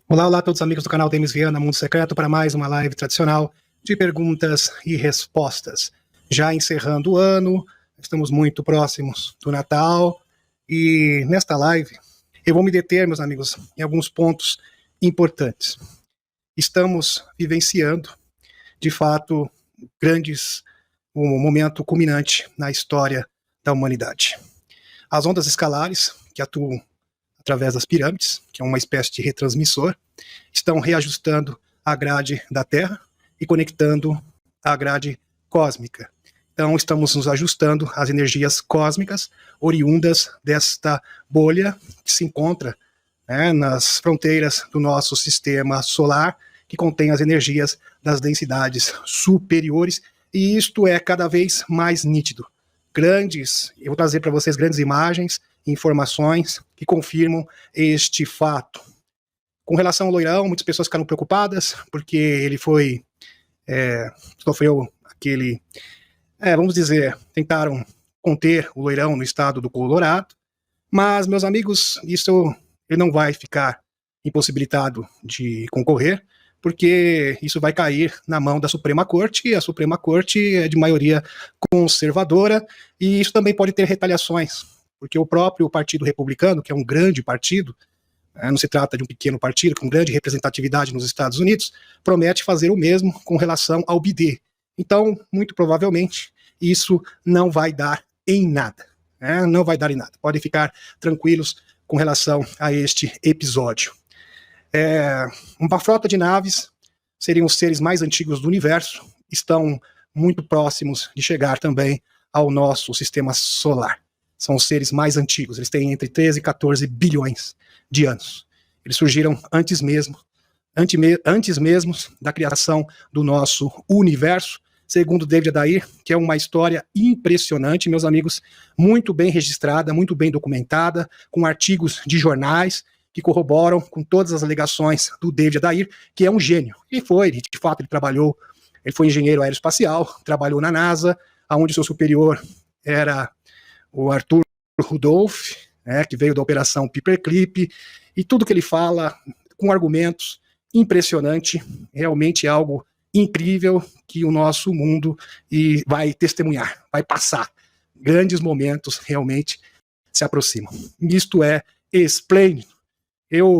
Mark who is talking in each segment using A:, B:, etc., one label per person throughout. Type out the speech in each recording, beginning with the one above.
A: Olá, olá a todos os amigos do canal Demis Viana, Mundo Secreto, para mais uma live tradicional de perguntas e respostas. Já encerrando o ano, estamos muito próximos do Natal e nesta live eu vou me deter, meus amigos, em alguns pontos importantes. Estamos vivenciando, de fato, um momento culminante na história da humanidade. As ondas escalares, que atuam através das pirâmides, que é uma espécie de retransmissor, estão reajustando a grade da Terra e conectando a grade cósmica. Então, estamos nos ajustando às energias cósmicas oriundas desta bolha que se encontra nas fronteiras do nosso sistema solar, que contém as energias das densidades superiores, e isto é cada vez mais nítido. Eu vou trazer para vocês grandes imagens, informações que confirmam este fato. Com relação ao loirão, muitas pessoas ficaram preocupadas, porque ele sofreu aquele, vamos dizer, tentaram conter o loirão no estado do Colorado, mas, meus amigos, ele não vai ficar impossibilitado de concorrer, porque isso vai cair na mão da Suprema Corte, e a Suprema Corte é de maioria conservadora, e isso também pode ter retaliações, porque o próprio Partido Republicano, que é um grande partido, não se trata de um pequeno partido com grande representatividade nos Estados Unidos, promete fazer o mesmo com relação ao BD. Então, muito provavelmente, isso não vai dar em nada. Não vai dar em nada. Podem ficar tranquilos com relação a este episódio. Uma frota de naves, seriam os seres mais antigos do universo, estão muito próximos de chegar também ao nosso sistema solar. São os seres mais antigos, eles têm entre 13 e 14 bilhões de anos. Eles surgiram antes mesmo da criação do nosso universo, segundo David Adair, que é uma história impressionante, meus amigos, muito bem registrada, muito bem documentada, com artigos de jornais que corroboram com todas as alegações do David Adair, que é um gênio. E de fato, ele foi engenheiro aeroespacial, trabalhou na NASA, onde seu superior era o Arthur Rudolph, que veio da Operação Paperclip, e tudo que ele fala, com argumentos, impressionante, realmente algo incrível que o nosso mundo vai testemunhar, vai passar. Grandes momentos realmente se aproximam. Isto é esplêndido.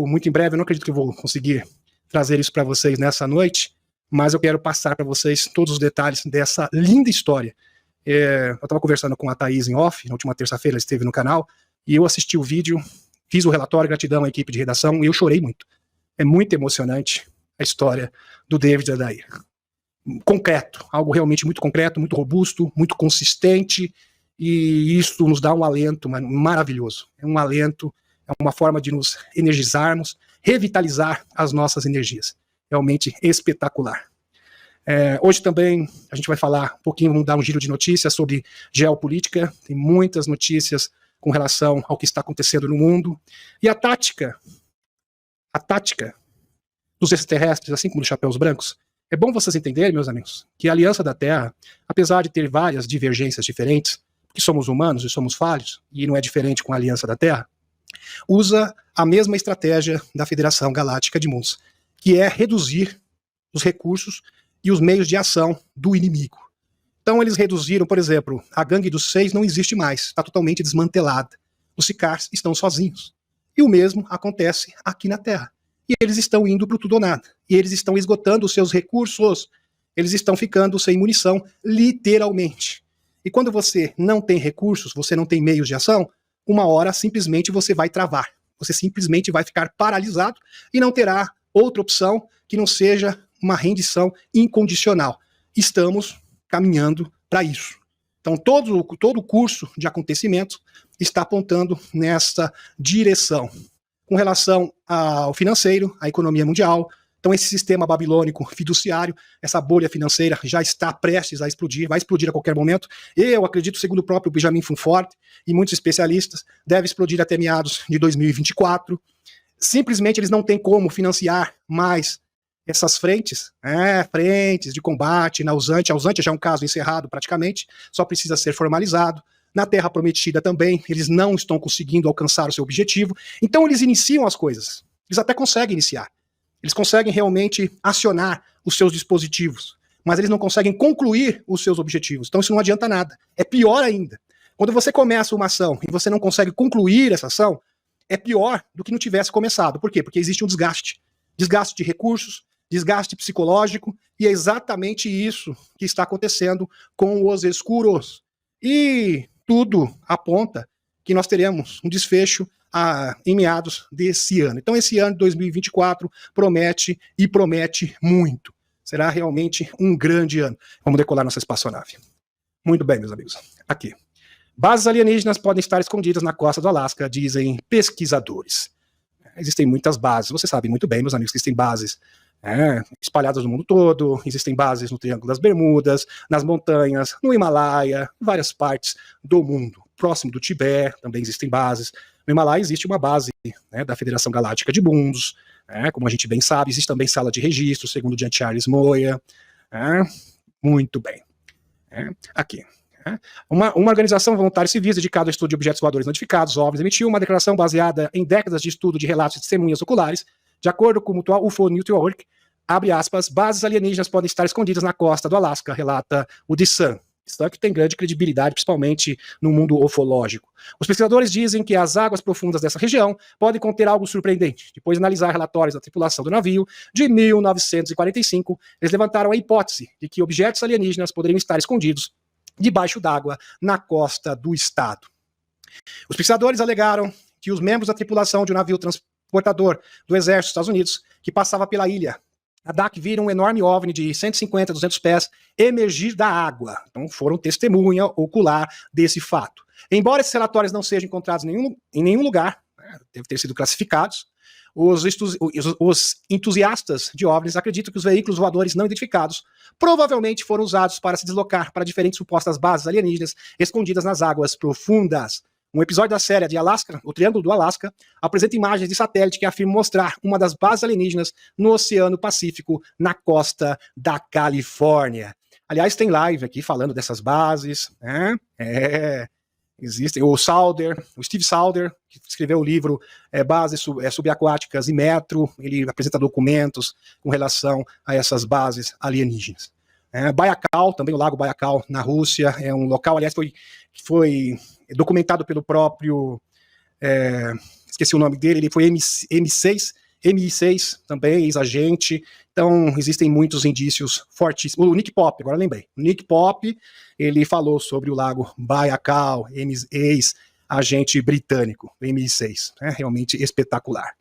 A: Muito em breve, eu não acredito que eu vou conseguir trazer isso para vocês nessa noite, mas eu quero passar para vocês todos os detalhes dessa linda história. Eu estava conversando com a Thaís em off, na última terça-feira ela esteve no canal, e eu assisti o vídeo, fiz o relatório, gratidão à equipe de redação, e eu chorei muito. É muito emocionante a história do David Adair. Concreto, algo realmente muito concreto, muito robusto, muito consistente, e isso nos dá um alento maravilhoso. É um alento, é uma forma de nos energizarmos, revitalizar as nossas energias. Realmente espetacular. Hoje também a gente vai falar um pouquinho, vamos dar um giro de notícias sobre geopolítica, tem muitas notícias com relação ao que está acontecendo no mundo, e a tática dos extraterrestres, assim como dos chapéus brancos. É bom vocês entenderem, meus amigos, que a Aliança da Terra, apesar de ter várias divergências diferentes, porque somos humanos e somos falhos, e não é diferente com a Aliança da Terra, usa a mesma estratégia da Federação Galáctica de Mundos, que é reduzir os recursos e os meios de ação do inimigo. Então eles reduziram, por exemplo, a Gangue dos Seis não existe mais, está totalmente desmantelada. Os Sicars estão sozinhos. E o mesmo acontece aqui na Terra. E eles estão indo para o tudo ou nada. E eles estão esgotando os seus recursos. Eles estão ficando sem munição, literalmente. E quando você não tem recursos, você não tem meios de ação, uma hora simplesmente você vai travar. Você simplesmente vai ficar paralisado e não terá outra opção que não seja uma rendição incondicional. Estamos caminhando para isso. Então, todo o curso de acontecimentos está apontando nessa direção. Com relação ao financeiro, à economia mundial, então esse sistema babilônico fiduciário, essa bolha financeira já está prestes a explodir, vai explodir a qualquer momento. Eu acredito, segundo o próprio Benjamin Fonfort e muitos especialistas, deve explodir até meados de 2024. Simplesmente eles não têm como financiar mais essas frentes de combate na Ausante. A Ausante já é um caso encerrado praticamente, só precisa ser formalizado. Na Terra Prometida também, eles não estão conseguindo alcançar o seu objetivo. Então eles iniciam as coisas. Eles até conseguem iniciar. Eles conseguem realmente acionar os seus dispositivos, mas eles não conseguem concluir os seus objetivos. Então isso não adianta nada. É pior ainda. Quando você começa uma ação e você não consegue concluir essa ação, é pior do que não tivesse começado. Por quê? Porque existe um desgaste. Desgaste de recursos, desgaste psicológico, e é exatamente isso que está acontecendo com os escuros. E tudo aponta que nós teremos um desfecho em meados desse ano. Então esse ano de 2024 promete e promete muito. Será realmente um grande ano. Vamos decolar nossa espaçonave. Muito bem, meus amigos. Aqui. Bases alienígenas podem estar escondidas na costa do Alasca, dizem pesquisadores. Existem muitas bases. Vocês sabem muito bem, meus amigos, que existem bases espalhadas no mundo todo. Existem bases no Triângulo das Bermudas, nas montanhas, no Himalaia, em várias partes do mundo. Próximo do Tibete também existem bases. No Himalaia existe uma base da Federação Galáctica de Mundos, como a gente bem sabe. Existe também sala de registro, segundo o Jean-Charles Moya. Muito bem. Aqui. Uma organização voluntária civis dedicada ao estudo de objetos voadores notificados, OVNIs, emitiu uma declaração baseada em décadas de estudo de relatos de testemunhas oculares. De acordo com o Mutual UFO Network, abre aspas, bases alienígenas podem estar escondidas na costa do Alasca, relata o The Sun. Isso que tem grande credibilidade, principalmente no mundo ufológico. Os pesquisadores dizem que as águas profundas dessa região podem conter algo surpreendente. Depois de analisar relatórios da tripulação do navio de 1945, eles levantaram a hipótese de que objetos alienígenas poderiam estar escondidos debaixo d'água na costa do estado. Os pesquisadores alegaram que os membros da tripulação de um navio transportador do exército dos Estados Unidos, que passava pela ilha Adak, viram um enorme OVNI de 150 a 200 pés emergir da água. Então foram testemunha ocular desse fato. Embora esses relatórios não sejam encontrados em nenhum lugar, deve ter sido classificados, os entusiastas de OVNIs acreditam que os veículos voadores não identificados provavelmente foram usados para se deslocar para diferentes supostas bases alienígenas escondidas nas águas profundas. Um episódio da série de Alaska, o Triângulo do Alasca, apresenta imagens de satélite que afirmam mostrar uma das bases alienígenas no Oceano Pacífico, na costa da Califórnia. Aliás, tem live aqui falando dessas bases, existem o Steve Sauder, que escreveu o livro Bases Subaquáticas e Metro, ele apresenta documentos com relação a essas bases alienígenas. Baikal, também o Lago Baikal, na Rússia, é um local, aliás, foi documentado pelo próprio, esqueci o nome dele, ele foi MI6 também, ex-agente. Então, existem muitos indícios fortíssimos. O Nick Pop, agora lembrei. O Nick Pop, ele falou sobre o Lago Baikal, ex-agente britânico, MI6. É realmente espetacular.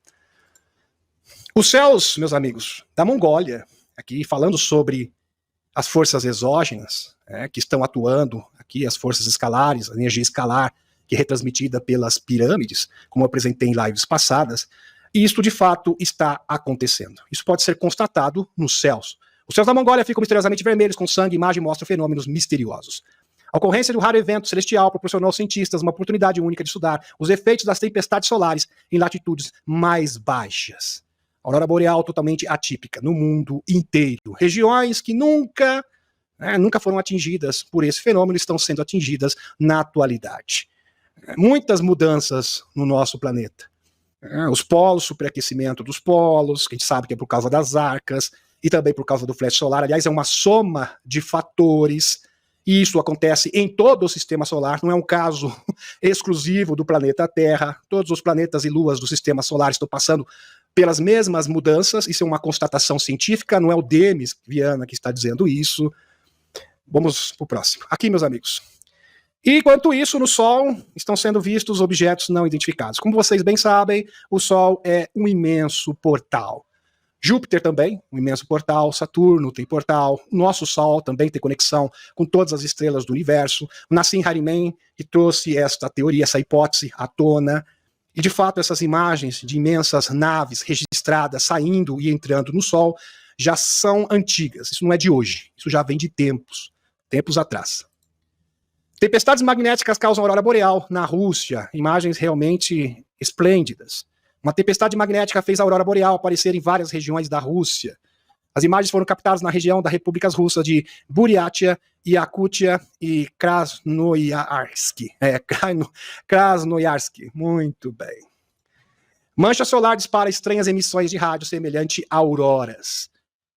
A: Os céus, meus amigos, da Mongólia, aqui falando sobre as forças exógenas, que estão atuando aqui, as forças escalares, a energia escalar, que é retransmitida pelas pirâmides, como eu apresentei em lives passadas, e isso de fato está acontecendo. Isso pode ser constatado nos céus. Os céus da Mongólia ficam misteriosamente vermelhos, com sangue, e imagem mostram fenômenos misteriosos. A ocorrência de um raro evento celestial proporcionou aos cientistas uma oportunidade única de estudar os efeitos das tempestades solares em latitudes mais baixas. Aurora boreal totalmente atípica no mundo inteiro. Regiões que nunca foram atingidas por esse fenômeno estão sendo atingidas na atualidade. Muitas mudanças no nosso planeta. Os polos, superaquecimento dos polos, que a gente sabe que é por causa das arcas, e também por causa do flash solar. Aliás, é uma soma de fatores, e isso acontece em todo o sistema solar, não é um caso exclusivo do planeta Terra. Todos os planetas e luas do sistema solar estão passando pelas mesmas mudanças. Isso é uma constatação científica, não é o Demis Viana que está dizendo isso. Vamos para o próximo. Aqui, meus amigos. E, enquanto isso, no Sol estão sendo vistos objetos não identificados. Como vocês bem sabem, o Sol é um imenso portal. Júpiter também, um imenso portal. Saturno tem portal. Nosso Sol também tem conexão com todas as estrelas do universo. O Nassim Haramein, que trouxe esta teoria, essa hipótese à tona. E, de fato, essas imagens de imensas naves registradas saindo e entrando no Sol já são antigas. Isso não é de hoje. Isso já vem de tempos atrás. Tempestades magnéticas causam aurora boreal na Rússia. Imagens realmente esplêndidas. Uma tempestade magnética fez a aurora boreal aparecer em várias regiões da Rússia. As imagens foram captadas na região das repúblicas russas de Buriatia, Yakutia e Krasnoyarsk. Krasnoyarsk. Muito bem. Mancha solar dispara estranhas emissões de rádio semelhante a auroras.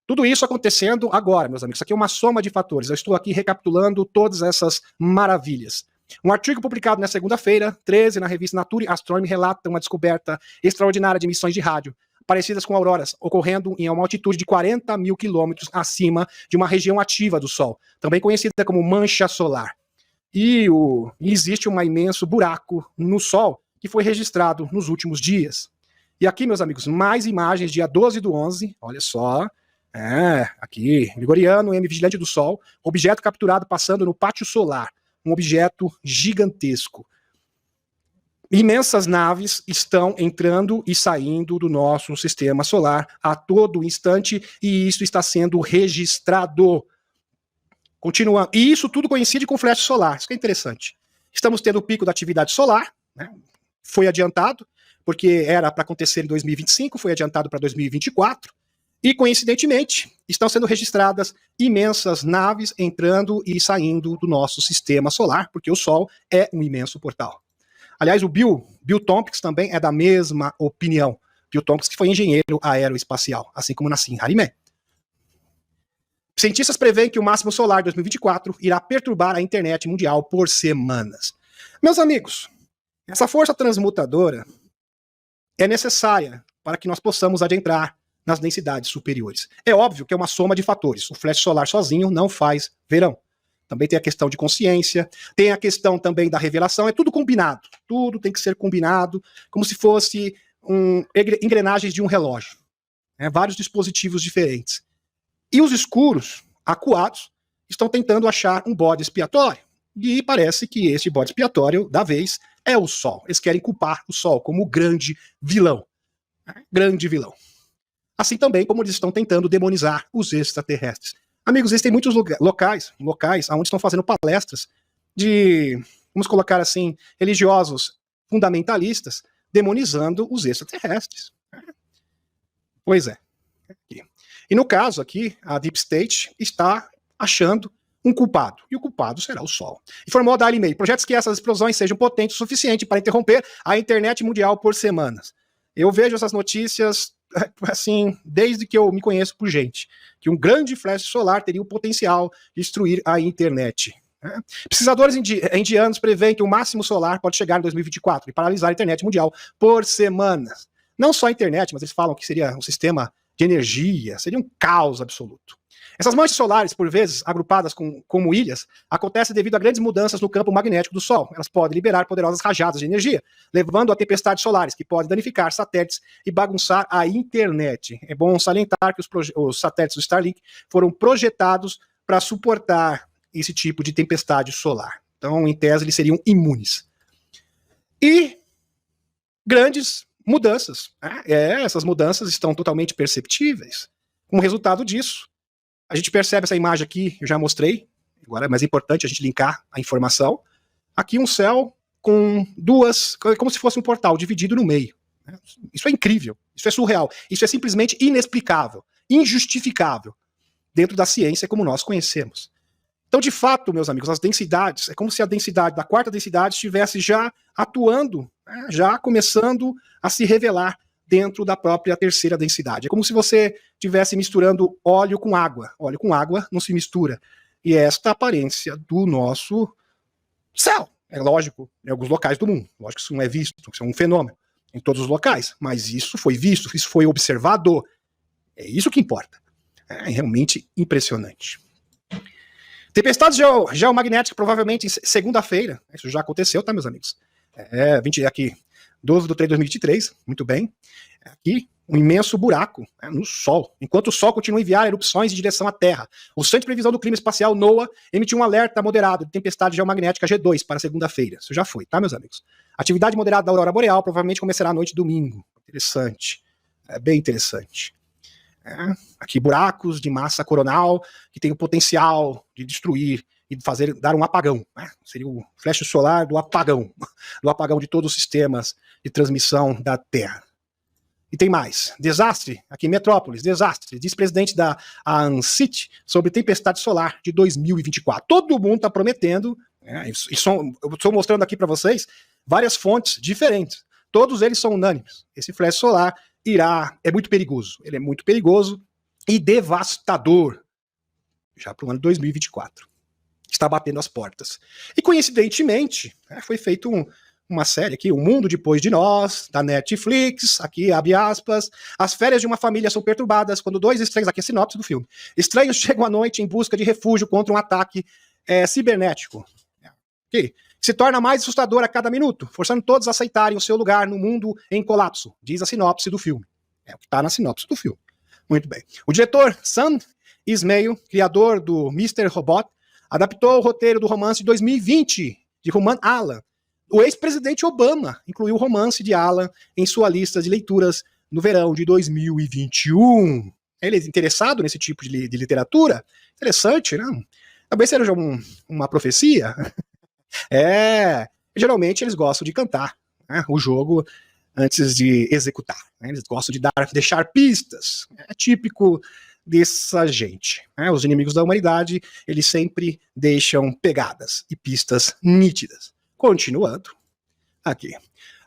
A: Tudo isso acontecendo agora, meus amigos. Isso aqui é uma soma de fatores. Eu estou aqui recapitulando todas essas maravilhas. Um artigo publicado na segunda-feira, 13, na revista Nature Astronomy, relata uma descoberta extraordinária de emissões de rádio, parecidas com auroras, ocorrendo em uma altitude de 40 mil quilômetros acima de uma região ativa do Sol, também conhecida como mancha solar. E existe um imenso buraco no Sol que foi registrado nos últimos dias. E aqui, meus amigos, mais imagens, dia 12/11, olha só. Aqui, Gregoriano, M Vigilante do Sol, objeto capturado passando no pátio solar, um objeto gigantesco. Imensas naves estão entrando e saindo do nosso sistema solar a todo instante, e isso está sendo registrado. Continuando. E isso tudo coincide com o flash solar, isso que é interessante. Estamos tendo o pico da atividade solar, né? Foi adiantado, porque era para acontecer em 2025, foi adiantado para 2024, e, coincidentemente, estão sendo registradas imensas naves entrando e saindo do nosso sistema solar, porque o Sol é um imenso portal. Aliás, o Bill Tompkins também é da mesma opinião. Bill Tompkins, que foi engenheiro aeroespacial, assim como Nassim Haramein. Cientistas preveem que o máximo solar de 2024 irá perturbar a internet mundial por semanas. Meus amigos, essa força transmutadora é necessária para que nós possamos adentrar nas densidades superiores. É óbvio que é uma soma de fatores. O flash solar sozinho não faz verão. Também tem a questão de consciência, tem a questão também da revelação, é tudo combinado. Tudo tem que ser combinado, como se fosse engrenagens de um relógio. Vários dispositivos diferentes. E os escuros, acuados, estão tentando achar um bode expiatório. E parece que esse bode expiatório, da vez, é o Sol. Eles querem culpar o Sol como o grande vilão. Grande vilão. Assim também como eles estão tentando demonizar os extraterrestres. Amigos, existem muitos locais onde estão fazendo palestras de, vamos colocar assim, religiosos fundamentalistas, demonizando os extraterrestres. Pois é. E no caso aqui, a Deep State está achando um culpado, e o culpado será o Sol. Informou a Daily Mail, projetos que essas explosões sejam potentes o suficiente para interromper a internet mundial por semanas. Eu vejo essas notícias assim, desde que eu me conheço por gente, que um grande flash solar teria o potencial de destruir a internet. Pesquisadores indianos preveem que o máximo solar pode chegar em 2024 e paralisar a internet mundial por semanas. Não só a internet, mas eles falam que seria um sistema de energia, seria um caos absoluto. Essas manchas solares, por vezes agrupadas como ilhas, acontecem devido a grandes mudanças no campo magnético do Sol. Elas podem liberar poderosas rajadas de energia, levando a tempestades solares, que podem danificar satélites e bagunçar a internet. É bom salientar que os satélites do Starlink foram projetados para suportar esse tipo de tempestade solar. Então, em tese, eles seriam imunes. E grandes mudanças. Essas mudanças estão totalmente perceptíveis. Como resultado disso, a gente percebe essa imagem aqui, eu já mostrei, agora é mais importante a gente linkar a informação. Aqui um céu com duas, como se fosse um portal dividido no meio. Isso é incrível, isso é surreal, isso é simplesmente inexplicável, injustificável, dentro da ciência como nós conhecemos. Então, de fato, meus amigos, as densidades, é como se a densidade da quarta densidade estivesse já atuando, já começando a se revelar dentro da própria terceira densidade. É como se você estivesse misturando óleo com água. Óleo com água não se mistura. E esta é a aparência do nosso céu. É lógico, em alguns locais do mundo. Lógico que isso não é visto, isso é um fenômeno em todos os locais. Mas isso foi visto, isso foi observado. É isso que importa. É realmente impressionante. Tempestades geomagnéticas, provavelmente em segunda-feira. Isso já aconteceu, tá, meus amigos? 20 aqui. 12/3/2023, muito bem. Aqui, um imenso buraco no Sol. Enquanto o Sol continua a enviar erupções em direção à Terra, o Centro de Previsão do Clima Espacial, NOAA, emitiu um alerta moderado de tempestade geomagnética G2 para segunda-feira. Isso já foi, tá, meus amigos? Atividade moderada da aurora boreal provavelmente começará à noite de domingo. Interessante. Bem interessante. Aqui, buracos de massa coronal que tem o potencial de destruir e dar um apagão. Seria o flash solar do apagão de todos os sistemas de transmissão da Terra. E tem mais. Desastre, aqui em Metrópolis, desastre, diz presidente da ANSIT sobre tempestade solar de 2024. Todo mundo está prometendo, eu estou mostrando aqui para vocês várias fontes diferentes. todos eles são unânimes. Esse flash solar é muito perigoso. Ele é muito perigoso e devastador. Já para o ano 2024. Está batendo as portas. E coincidentemente, foi feito uma série aqui, O Mundo Depois de Nós, da Netflix, aqui abre aspas, as férias de uma família são perturbadas quando dois estranhos, aqui é a sinopse do filme, estranhos chegam à noite em busca de refúgio contra um ataque cibernético, que se torna mais assustador a cada minuto, forçando todos a aceitarem o seu lugar no mundo em colapso, diz a sinopse do filme. É o que está na sinopse do filme. Muito bem. O diretor Sam Ismail, criador do Mr. Robot, adaptou o roteiro do romance de 2020, de Roman Alan. O ex-presidente Obama incluiu o romance de Alan em sua lista de leituras no verão de 2021. Ele é interessado nesse tipo de literatura? Interessante, né? Talvez seja uma profecia. Geralmente eles gostam de cantar, né, o jogo antes de executar. Né? Eles gostam de deixar pistas. É típico dessa gente. Né? Os inimigos da humanidade, eles sempre deixam pegadas e pistas nítidas. Continuando, aqui.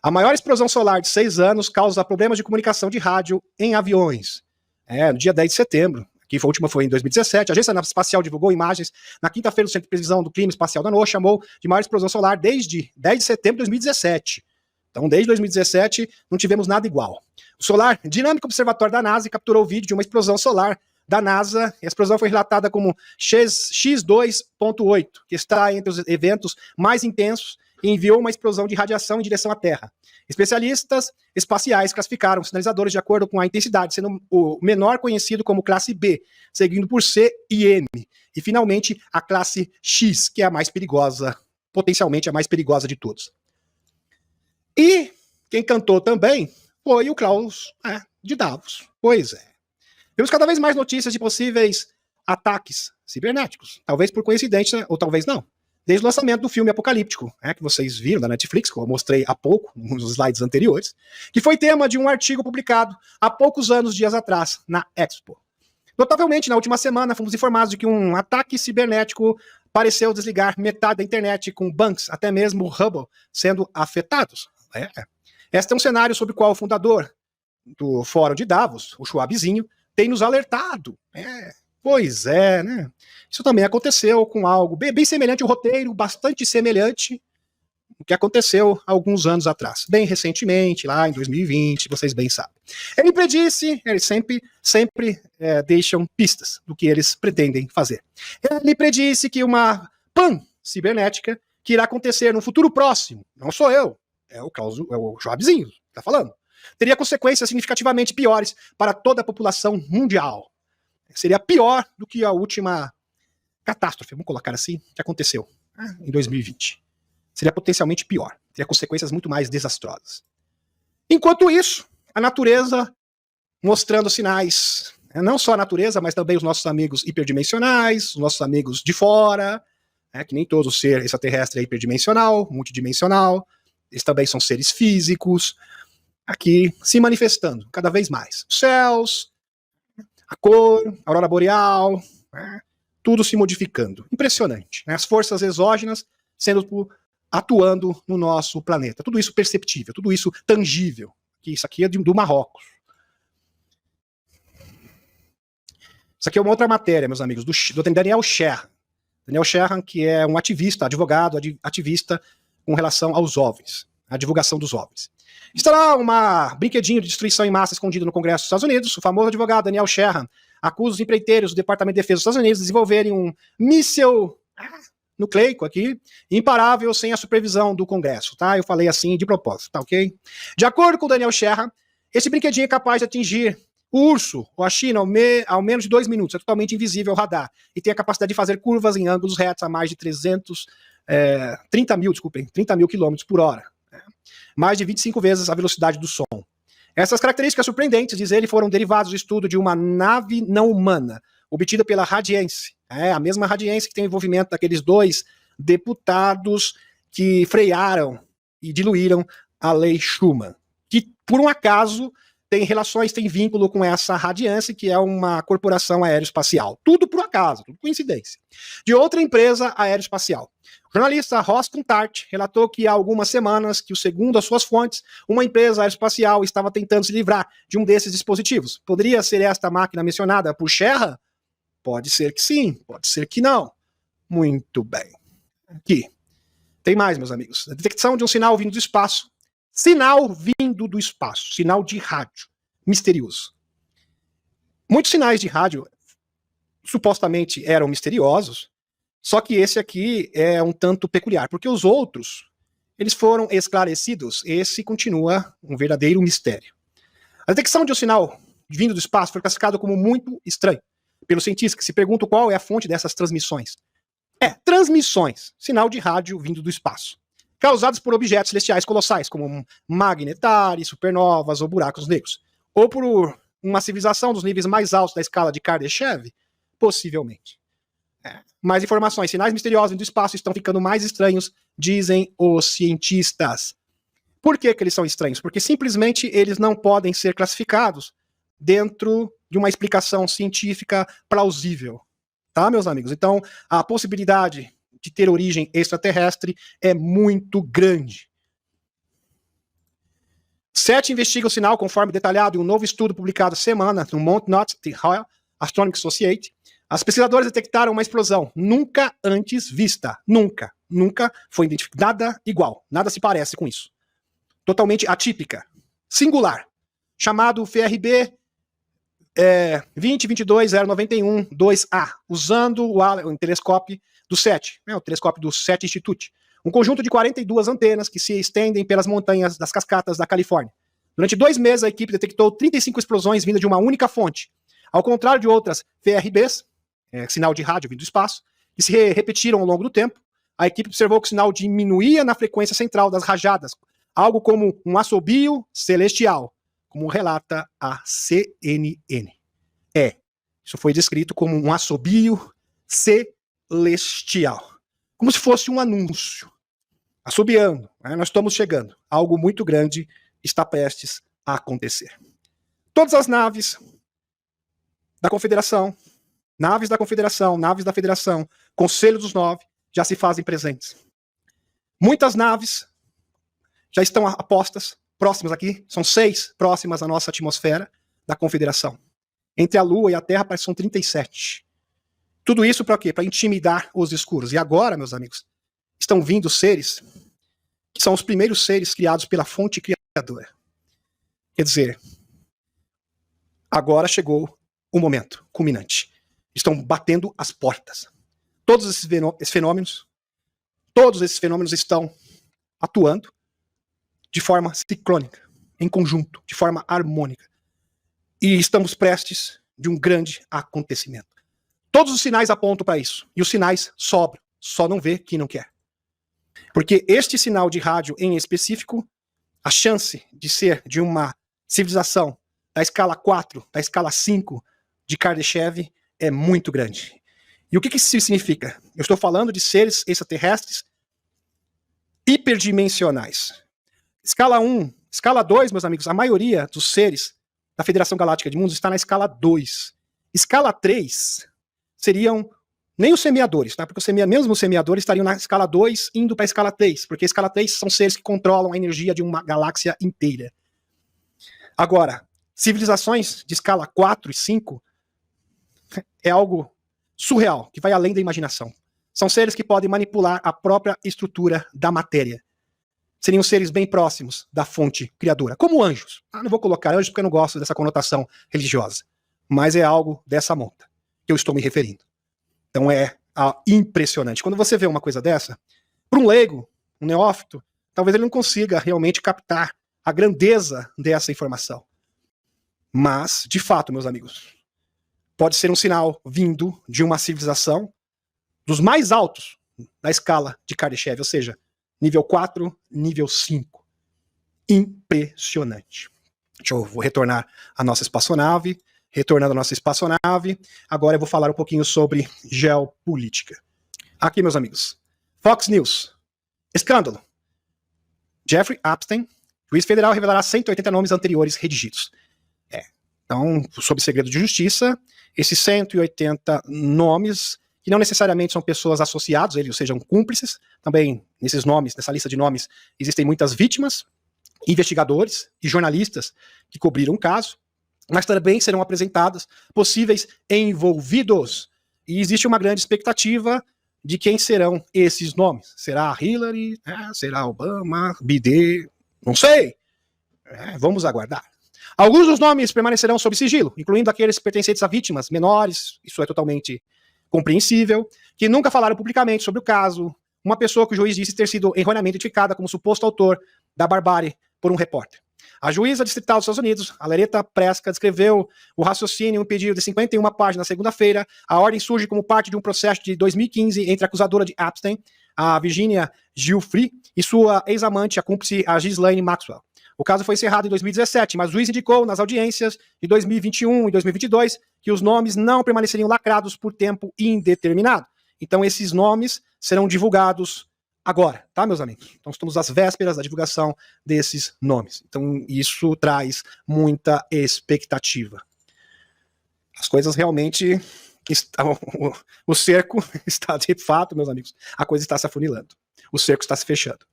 A: A maior explosão solar de 6 anos causa problemas de comunicação de rádio em aviões. No dia 10 de setembro, que a última foi em 2017, a Agência Espacial divulgou imagens na quinta-feira do Centro de Previsão do Clima Espacial da NOAA, chamou de maior explosão solar desde 10 de setembro de 2017. Então, desde 2017, não tivemos nada igual. O Solar Dynamic Observatory da NASA capturou o vídeo de uma explosão solar da NASA. A explosão foi relatada como X2.8, que está entre os eventos mais intensos e enviou uma explosão de radiação em direção à Terra. Especialistas espaciais classificaram os sinalizadores de acordo com a intensidade, sendo o menor conhecido como classe B, seguindo por C e M. E, finalmente, a classe X, que é a mais perigosa, potencialmente a mais perigosa de todos. E quem cantou também foi o Klaus de Davos. Pois é. Temos cada vez mais notícias de possíveis ataques cibernéticos. Talvez por coincidência, ou talvez não. Desde o lançamento do filme Apocalíptico, que vocês viram da Netflix, que eu mostrei há pouco, nos slides anteriores, que foi tema de um artigo publicado há poucos dias atrás, na Expo. Notavelmente, na última semana, fomos informados de que um ataque cibernético pareceu desligar metade da internet, com bancos, até mesmo o Hubble, sendo afetados. Este é um cenário sobre o qual o fundador do Fórum de Davos, o Schwabzinho, tem nos alertado. Pois é, né? Isso também aconteceu com algo bem semelhante, um roteiro bastante semelhante ao que aconteceu há alguns anos atrás. Bem recentemente, lá em 2020, vocês bem sabem. Ele predisse, eles sempre deixam pistas do que eles pretendem fazer. Ele predisse que uma pan-cibernética que irá acontecer no futuro próximo, não sou eu, é o Schwabzinho que está falando, teria consequências significativamente piores para toda a população mundial. Seria pior do que a última catástrofe, vamos colocar assim, que aconteceu em 2020. Seria potencialmente pior. Teria consequências muito mais desastrosas. Enquanto isso, a natureza mostrando sinais, não só a natureza, mas também os nossos amigos hiperdimensionais, os nossos amigos de fora, que nem todo ser extraterrestre é hiperdimensional, multidimensional, eles também são seres físicos, aqui se manifestando cada vez mais. Os céus, a cor, a aurora boreal, tudo se modificando. Impressionante. As forças exógenas atuando no nosso planeta. Tudo isso perceptível, tudo isso tangível. Isso aqui é do Marrocos. Isso aqui é uma outra matéria, meus amigos, do Daniel Sherhan. Daniel Sherhan, que é um ativista, advogado, ativista com relação aos OVNIs, a divulgação dos OVNIs. Estará um brinquedinho de destruição em massa escondido no Congresso dos Estados Unidos. O famoso advogado Daniel Sherhan acusa os empreiteiros do Departamento de Defesa dos Estados Unidos de desenvolverem um míssil nucleico aqui, imparável, sem a supervisão do Congresso, tá? Eu falei assim de propósito, tá ok? De acordo com o Daniel Sherhan, esse brinquedinho é capaz de atingir o urso ou a China ao menos de 2 minutos, é totalmente invisível ao radar, e tem a capacidade de fazer curvas em ângulos retos a mais de 30 mil quilômetros por hora. Mais de 25 vezes a velocidade do som. Essas características surpreendentes, diz ele, foram derivadas do estudo de uma nave não humana, obtida pela Radiense. A mesma Radiense que tem o envolvimento daqueles 2 deputados que frearam e diluíram a lei Schuman, que, por um acaso, tem relações, tem vínculo com essa Radiance, que é uma corporação aeroespacial. Tudo por acaso, tudo coincidência. De outra empresa aeroespacial. O jornalista Ross Contart relatou que há algumas semanas que, segundo as suas fontes, uma empresa aeroespacial estava tentando se livrar de um desses dispositivos. Poderia ser esta máquina mencionada por Sherra? Pode ser que sim, pode ser que não. Muito bem. Aqui. Tem mais, meus amigos. A detecção de um sinal vindo do espaço. Sinal vindo do espaço. Sinal de rádio. Misterioso. Muitos sinais de rádio supostamente eram misteriosos, só que esse aqui é um tanto peculiar, porque os outros, eles foram esclarecidos. Esse continua um verdadeiro mistério. A detecção de um sinal vindo do espaço foi classificado como muito estranho pelos cientistas, que se perguntam qual é a fonte dessas transmissões. Transmissões, sinal de rádio vindo do espaço, causados por objetos celestiais colossais, como magnetares, supernovas ou buracos negros, ou por uma civilização dos níveis mais altos da escala de Kardashev, possivelmente. Mais informações, sinais misteriosos vindo do espaço estão ficando mais estranhos, dizem os cientistas. Por que eles são estranhos? Porque simplesmente eles não podem ser classificados dentro de uma explicação científica plausível. Tá, meus amigos? Então, a possibilidade de ter origem extraterrestre é muito grande. 7 investiga o sinal, conforme detalhado em um novo estudo publicado essa semana no Mount Knott, The Royal Astronomical Society. As pesquisadoras detectaram uma explosão nunca antes vista. Nunca foi identificada. Nada igual. Nada se parece com isso. Totalmente atípica. Singular. Chamado FRB 2022-091-2A, usando o telescópio do SET, o telescópio do SET Institute, um conjunto de 42 antenas que se estendem pelas montanhas das cascatas da Califórnia. Durante 2 meses, a equipe detectou 35 explosões vindas de uma única fonte. Ao contrário de outras FRBs, sinal de rádio vindo do espaço, que se repetiram ao longo do tempo, a equipe observou que o sinal diminuía na frequência central das rajadas, algo como um assobio celestial, como relata a CNN. Isso foi descrito como um assobio celestial. Como se fosse um anúncio. Assobiando, nós estamos chegando. Algo muito grande está prestes a acontecer. Todas as naves da Confederação, naves da Federação, Conselho dos 9, já se fazem presentes. Muitas naves já estão apostas, próximas aqui, são 6 próximas à nossa atmosfera da Confederação. Entre a Lua e a Terra, parece que são 37. Tudo isso para quê? Para intimidar os escuros. E agora, meus amigos, estão vindo seres que são os primeiros seres criados pela fonte criadora. Quer dizer, agora chegou o momento culminante. Estão batendo as portas. Todos esses fenômenos estão atuando de forma sincrônica, em conjunto, de forma harmônica. E estamos prestes de um grande acontecimento. Todos os sinais apontam para isso. E os sinais sobram. Só não vê quem não quer. Porque este sinal de rádio em específico, a chance de ser de uma civilização da escala 4, da escala 5 de Kardashev é muito grande. E o que isso significa? Eu estou falando de seres extraterrestres hiperdimensionais. Escala 1, escala 2, meus amigos, a maioria dos seres da Federação Galáctica de Mundos está na escala 2. Escala 3 seriam nem os semeadores, tá? Porque mesmo os semeadores estariam na escala 2 indo para a escala 3, porque a escala 3 são seres que controlam a energia de uma galáxia inteira. Agora, civilizações de escala 4 e 5 é algo surreal, que vai além da imaginação. São seres que podem manipular a própria estrutura da matéria. Seriam seres bem próximos da fonte criadora, como anjos. Não vou colocar anjos porque eu não gosto dessa conotação religiosa, mas é algo dessa monta que eu estou me referindo. Então é impressionante. Quando você vê uma coisa dessa, para um leigo, um neófito, talvez ele não consiga realmente captar a grandeza dessa informação. Mas, de fato, meus amigos, pode ser um sinal vindo de uma civilização dos mais altos da escala de Kardashev, ou seja, nível 4, nível 5. Impressionante. Vou retornar à nossa espaçonave. Retornando à nossa espaçonave, agora eu vou falar um pouquinho sobre geopolítica. Aqui, meus amigos. Fox News. Escândalo. Jeffrey Epstein, juiz federal, revelará 180 nomes anteriores redigidos. Então, sob segredo de justiça, esses 180 nomes, que não necessariamente são pessoas associadas, eles sejam cúmplices, também nesses nomes, nessa lista de nomes, existem muitas vítimas, investigadores e jornalistas que cobriram o caso, mas também serão apresentados possíveis envolvidos. E existe uma grande expectativa de quem serão esses nomes. Será Hillary? Será Obama? Biden? Não sei. Vamos aguardar. Alguns dos nomes permanecerão sob sigilo, incluindo aqueles pertencentes a vítimas menores, isso é totalmente compreensível, que nunca falaram publicamente sobre o caso, uma pessoa que o juiz disse ter sido erroneamente identificada como suposto autor da barbárie por um repórter. A juíza distrital dos Estados Unidos, a Loretta Preska, descreveu o raciocínio em um pedido de 51 páginas na segunda-feira. A ordem surge como parte de um processo de 2015 entre a acusadora de Epstein, a Virginia Giuffre, e sua ex-amante, a cúmplice, a Ghislaine Maxwell. O caso foi encerrado em 2017, mas o juiz indicou nas audiências de 2021 e 2022 que os nomes não permaneceriam lacrados por tempo indeterminado. Então esses nomes serão divulgados agora, tá, meus amigos? Então estamos às vésperas da divulgação desses nomes. Então isso traz muita expectativa. As coisas realmente estão... O cerco está de fato, meus amigos, a coisa está se afunilando. O cerco está se fechando.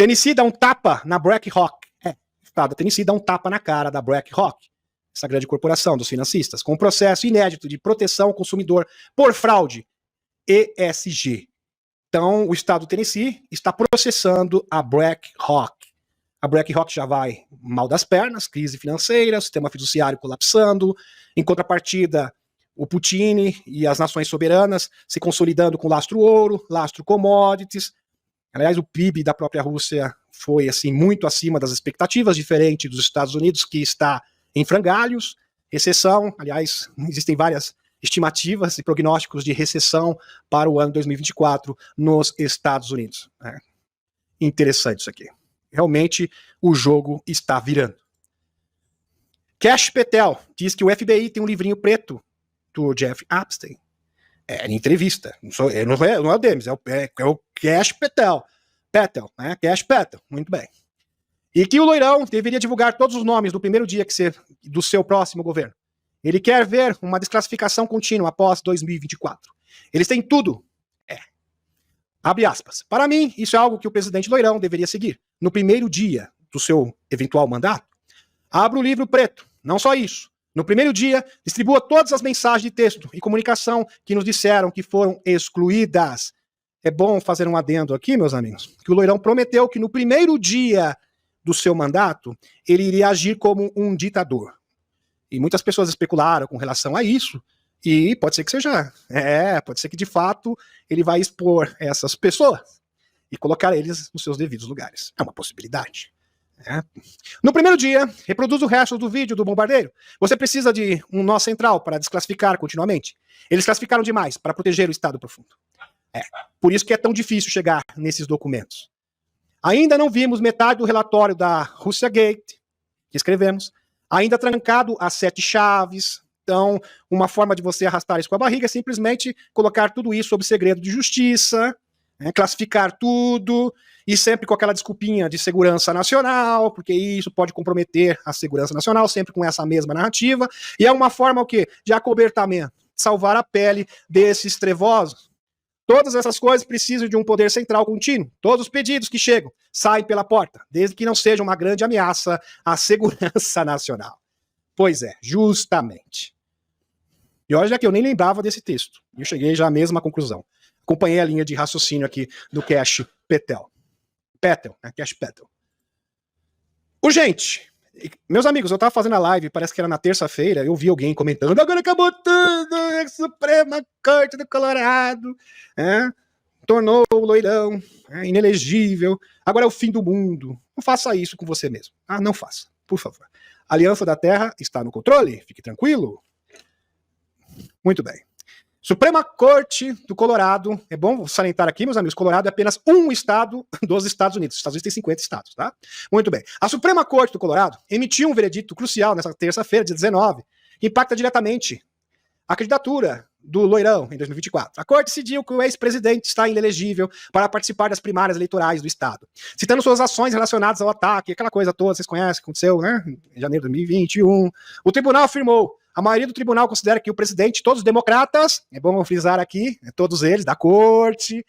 A: Tennessee dá um tapa na BlackRock. O estado da Tennessee dá um tapa na cara da BlackRock, essa grande corporação dos financistas, com um processo inédito de proteção ao consumidor por fraude, ESG. Então, o estado do Tennessee está processando a BlackRock. A BlackRock já vai mal das pernas, crise financeira, sistema fiduciário colapsando. Em contrapartida, o Putin e as nações soberanas se consolidando com lastro ouro, lastro commodities. Aliás, o PIB da própria Rússia foi assim muito acima das expectativas, diferente dos Estados Unidos, que está em frangalhos, recessão. Aliás, existem várias estimativas e prognósticos de recessão para o ano 2024 nos Estados Unidos. Interessante isso aqui. Realmente, o jogo está virando. Kash Patel diz que o FBI tem um livrinho preto do Jeff Epstein. Em entrevista. Não é o Demis, é o Kash Patel. Kash Patel, muito bem. E que o loirão deveria divulgar todos os nomes do primeiro dia do seu próximo governo. Ele quer ver uma desclassificação contínua após 2024. Eles têm tudo. Abre aspas. Para mim, isso é algo que o presidente loirão deveria seguir. No primeiro dia do seu eventual mandato, abra o livro preto. Não só isso. No primeiro dia, distribua todas as mensagens de texto e comunicação que nos disseram que foram excluídas. É bom fazer um adendo aqui, meus amigos, que o loirão prometeu que no primeiro dia do seu mandato, ele iria agir como um ditador. E muitas pessoas especularam com relação a isso, e pode ser que seja, pode ser que de fato ele vai expor essas pessoas e colocar eles nos seus devidos lugares. É uma possibilidade. No primeiro dia, reproduz o resto do vídeo do bombardeiro. Você precisa de um nó central para desclassificar continuamente. Eles classificaram demais para proteger o Estado profundo. Por isso que é tão difícil chegar nesses documentos. Ainda não vimos metade do relatório da Russia Gate, que escrevemos, ainda trancado a 7 chaves. Então, uma forma de você arrastar isso com a barriga é simplesmente colocar tudo isso sob segredo de justiça, classificar tudo, e sempre com aquela desculpinha de segurança nacional, porque isso pode comprometer a segurança nacional, sempre com essa mesma narrativa, e é uma forma o quê? De acobertamento, de salvar a pele desses trevosos. Todas essas coisas precisam de um poder central contínuo. Todos os pedidos que chegam saem pela porta, desde que não seja uma grande ameaça à segurança nacional. Pois é, justamente. E olha que eu nem lembrava desse texto. Eu cheguei já à mesma conclusão. Acompanhei a linha de raciocínio aqui do Kash Patel. Kash Patel. Urgente. Meus amigos, eu estava fazendo a live, parece que era na terça-feira, eu vi alguém comentando, agora acabou tudo, a Suprema Corte do Colorado, tornou o loirão inelegível, agora é o fim do mundo. Não faça isso com você mesmo. Não faça, por favor. A Aliança da Terra está no controle, fique tranquilo. Muito bem. Suprema Corte do Colorado, é bom salientar aqui, meus amigos, Colorado é apenas um estado dos Estados Unidos. Os Estados Unidos têm 50 estados, tá? Muito bem. A Suprema Corte do Colorado emitiu um veredito crucial nessa terça-feira, dia 19, que impacta diretamente a candidatura do Loirão em 2024. A corte decidiu que o ex-presidente está inelegível para participar das primárias eleitorais do Estado, citando suas ações relacionadas ao ataque, aquela coisa toda, vocês conhecem, aconteceu, né, em janeiro de 2021. O tribunal afirmou, a maioria do tribunal considera que o presidente, todos os democratas, é bom frisar aqui, todos eles, da corte,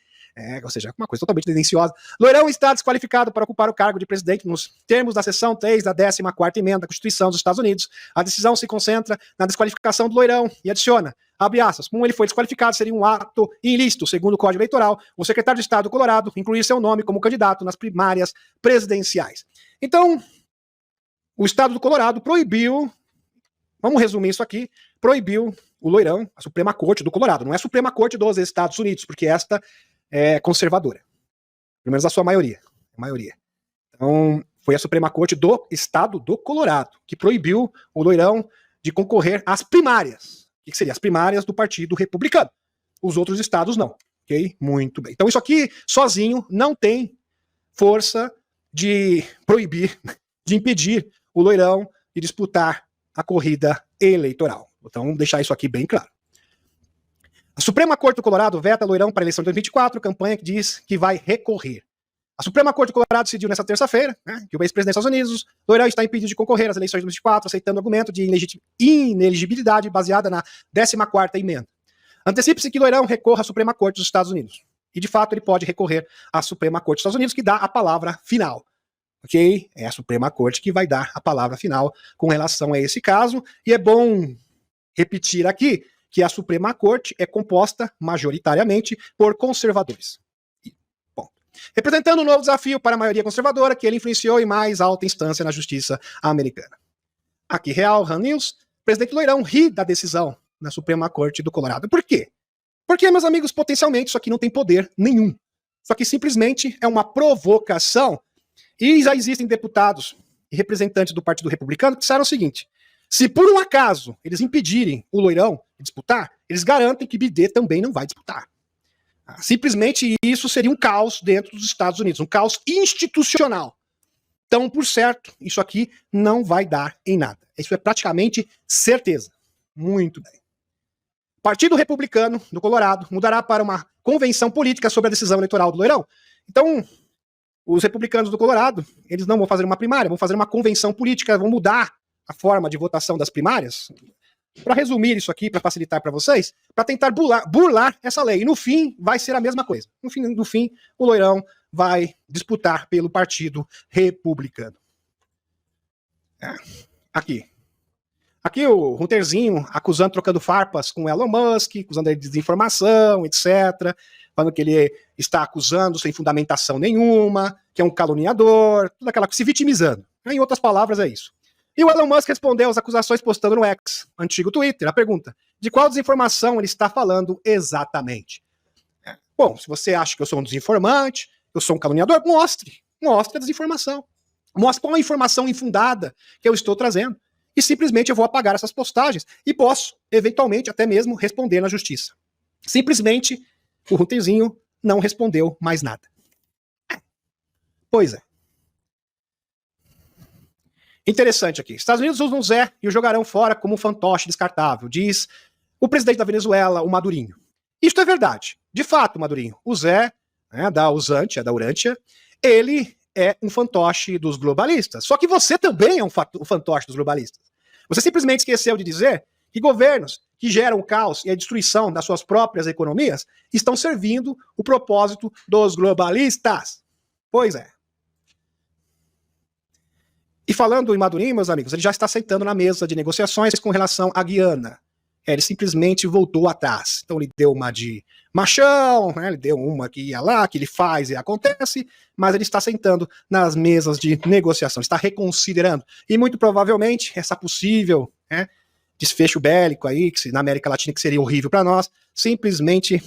A: ou seja, uma coisa totalmente tendenciosa. Loirão está desqualificado para ocupar o cargo de presidente nos termos da seção 3 da 14ª emenda da Constituição dos Estados Unidos. A decisão se concentra na desqualificação do Loirão e adiciona, abre aspas, como ele foi desqualificado, seria um ato ilícito, segundo o Código Eleitoral, o secretário de Estado do Colorado incluir seu nome como candidato nas primárias presidenciais. Então, o Estado do Colorado proibiu, vamos resumir isso aqui, proibiu o Loirão, a Suprema Corte do Colorado. Não é a Suprema Corte dos Estados Unidos, porque esta é conservadora. Pelo menos a sua maioria. Então, foi a Suprema Corte do Estado do Colorado que proibiu o Loirão de concorrer às primárias. O que seriam as primárias do Partido Republicano? Os outros estados não. Ok? Muito bem. Então, isso aqui, sozinho, não tem força de proibir, de impedir o Loirão de disputar a corrida eleitoral. Então, vamos deixar isso aqui bem claro. A Suprema Corte do Colorado veta Loirão para a eleição de 2024, campanha que diz que vai recorrer. A Suprema Corte do Colorado decidiu nesta terça-feira, que o ex-presidente dos Estados Unidos, Loirão, está impedido de concorrer às eleições de 2024, aceitando o argumento de inelegibilidade baseada na 14ª emenda. Antecipe-se que Loirão recorra à Suprema Corte dos Estados Unidos. E, de fato, ele pode recorrer à Suprema Corte dos Estados Unidos, que dá a palavra final. Ok? É a Suprema Corte que vai dar a palavra final com relação a esse caso. E é bom repetir aqui que a Suprema Corte é composta majoritariamente por conservadores. Bom, representando um novo desafio para a maioria conservadora que ele influenciou em mais alta instância na justiça americana. Aqui, Real News, presidente Loirão ri da decisão na Suprema Corte do Colorado. Por quê? Porque, meus amigos, potencialmente isso aqui não tem poder nenhum. Isso aqui simplesmente é uma provocação. E já existem deputados e representantes do Partido Republicano que disseram o seguinte: se por um acaso eles impedirem o Loirão de disputar, eles garantem que Bidê também não vai disputar. Simplesmente isso seria um caos dentro dos Estados Unidos, um caos institucional. Então, por certo, isso aqui não vai dar em nada. Isso é praticamente certeza. Muito bem. O Partido Republicano do Colorado mudará para uma convenção política sobre a decisão eleitoral do Loirão. Então, os republicanos do Colorado, eles não vão fazer uma primária, vão fazer uma convenção política, vão mudar a forma de votação das primárias. Para resumir isso aqui, para facilitar para vocês, para tentar burlar essa lei. E no fim, vai ser a mesma coisa. No fim, o Loirão vai disputar pelo Partido Republicano. Aqui o Hunterzinho acusando, trocando farpas com Elon Musk, acusando ele de desinformação, etc. Falando que ele está acusando sem fundamentação nenhuma, que é um caluniador, tudo aquela coisa, se vitimizando. Em outras palavras, é isso. E o Elon Musk respondeu às acusações postando no X, antigo Twitter, a pergunta: de qual desinformação ele está falando exatamente? Bom, se você acha que eu sou um desinformante, eu sou um caluniador, mostre a desinformação. Mostre qual a informação infundada que eu estou trazendo. E simplesmente eu vou apagar essas postagens e posso, eventualmente, até mesmo responder na justiça. Simplesmente, o Hunterzinho não respondeu mais nada. Pois é. Interessante aqui. Estados Unidos usam o Zé e o jogarão fora como um fantoche descartável, diz o presidente da Venezuela, o Madurinho. Isto é verdade. De fato, Madurinho, o Zé, da Urântia, ele é um fantoche dos globalistas. Só que você também é um fantoche dos globalistas. Você simplesmente esqueceu de dizer que governos que geram o caos e a destruição das suas próprias economias estão servindo o propósito dos globalistas. Pois é. E falando em Madurinho, meus amigos, ele já está sentando na mesa de negociações com relação à Guiana. Ele simplesmente voltou atrás. Então ele deu uma de machão, ele deu uma que ia lá, que ele faz e acontece, mas ele está sentando nas mesas de negociação, está reconsiderando. E muito provavelmente essa possível desfecho bélico aí, que na América Latina, que seria horrível para nós, simplesmente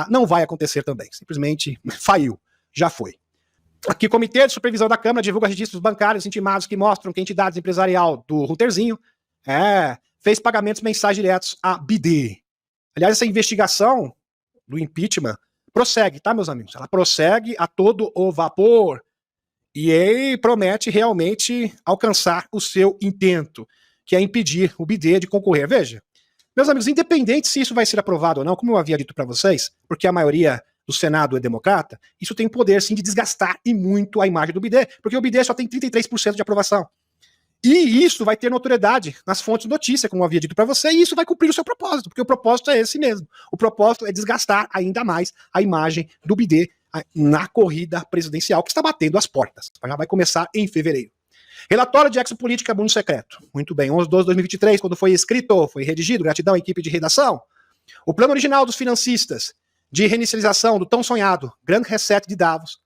A: não vai acontecer também. Simplesmente faliu. Já foi. Aqui o Comitê de Supervisão da Câmara divulga registros bancários intimados que mostram que a entidade empresarial do Hunterzinho fez pagamentos mensais diretos a Bidê. Aliás, essa investigação do impeachment prossegue, tá, meus amigos? Ela prossegue a todo o vapor. E ele promete realmente alcançar o seu intento, que é impedir o Bidê de concorrer. Veja, Meus amigos, independente se isso vai ser aprovado ou não, como eu havia dito para vocês, porque a maioria do Senado é democrata, isso tem o poder, sim, de desgastar e muito a imagem do BIDE, porque o BIDE só tem 33% de aprovação. E isso vai ter notoriedade nas fontes de notícia, como eu havia dito para você, e isso vai cumprir o seu propósito, porque o propósito é esse mesmo. O propósito é desgastar ainda mais a imagem do BIDE na corrida presidencial, que está batendo as portas. Já vai começar em fevereiro. Relatório de Exopolítica Mundo Secreto. Muito bem, 11/12/2023, quando foi escrito, foi redigido, gratidão à equipe de redação. O plano original dos financistas de reinicialização do tão sonhado Grande Reset de Davos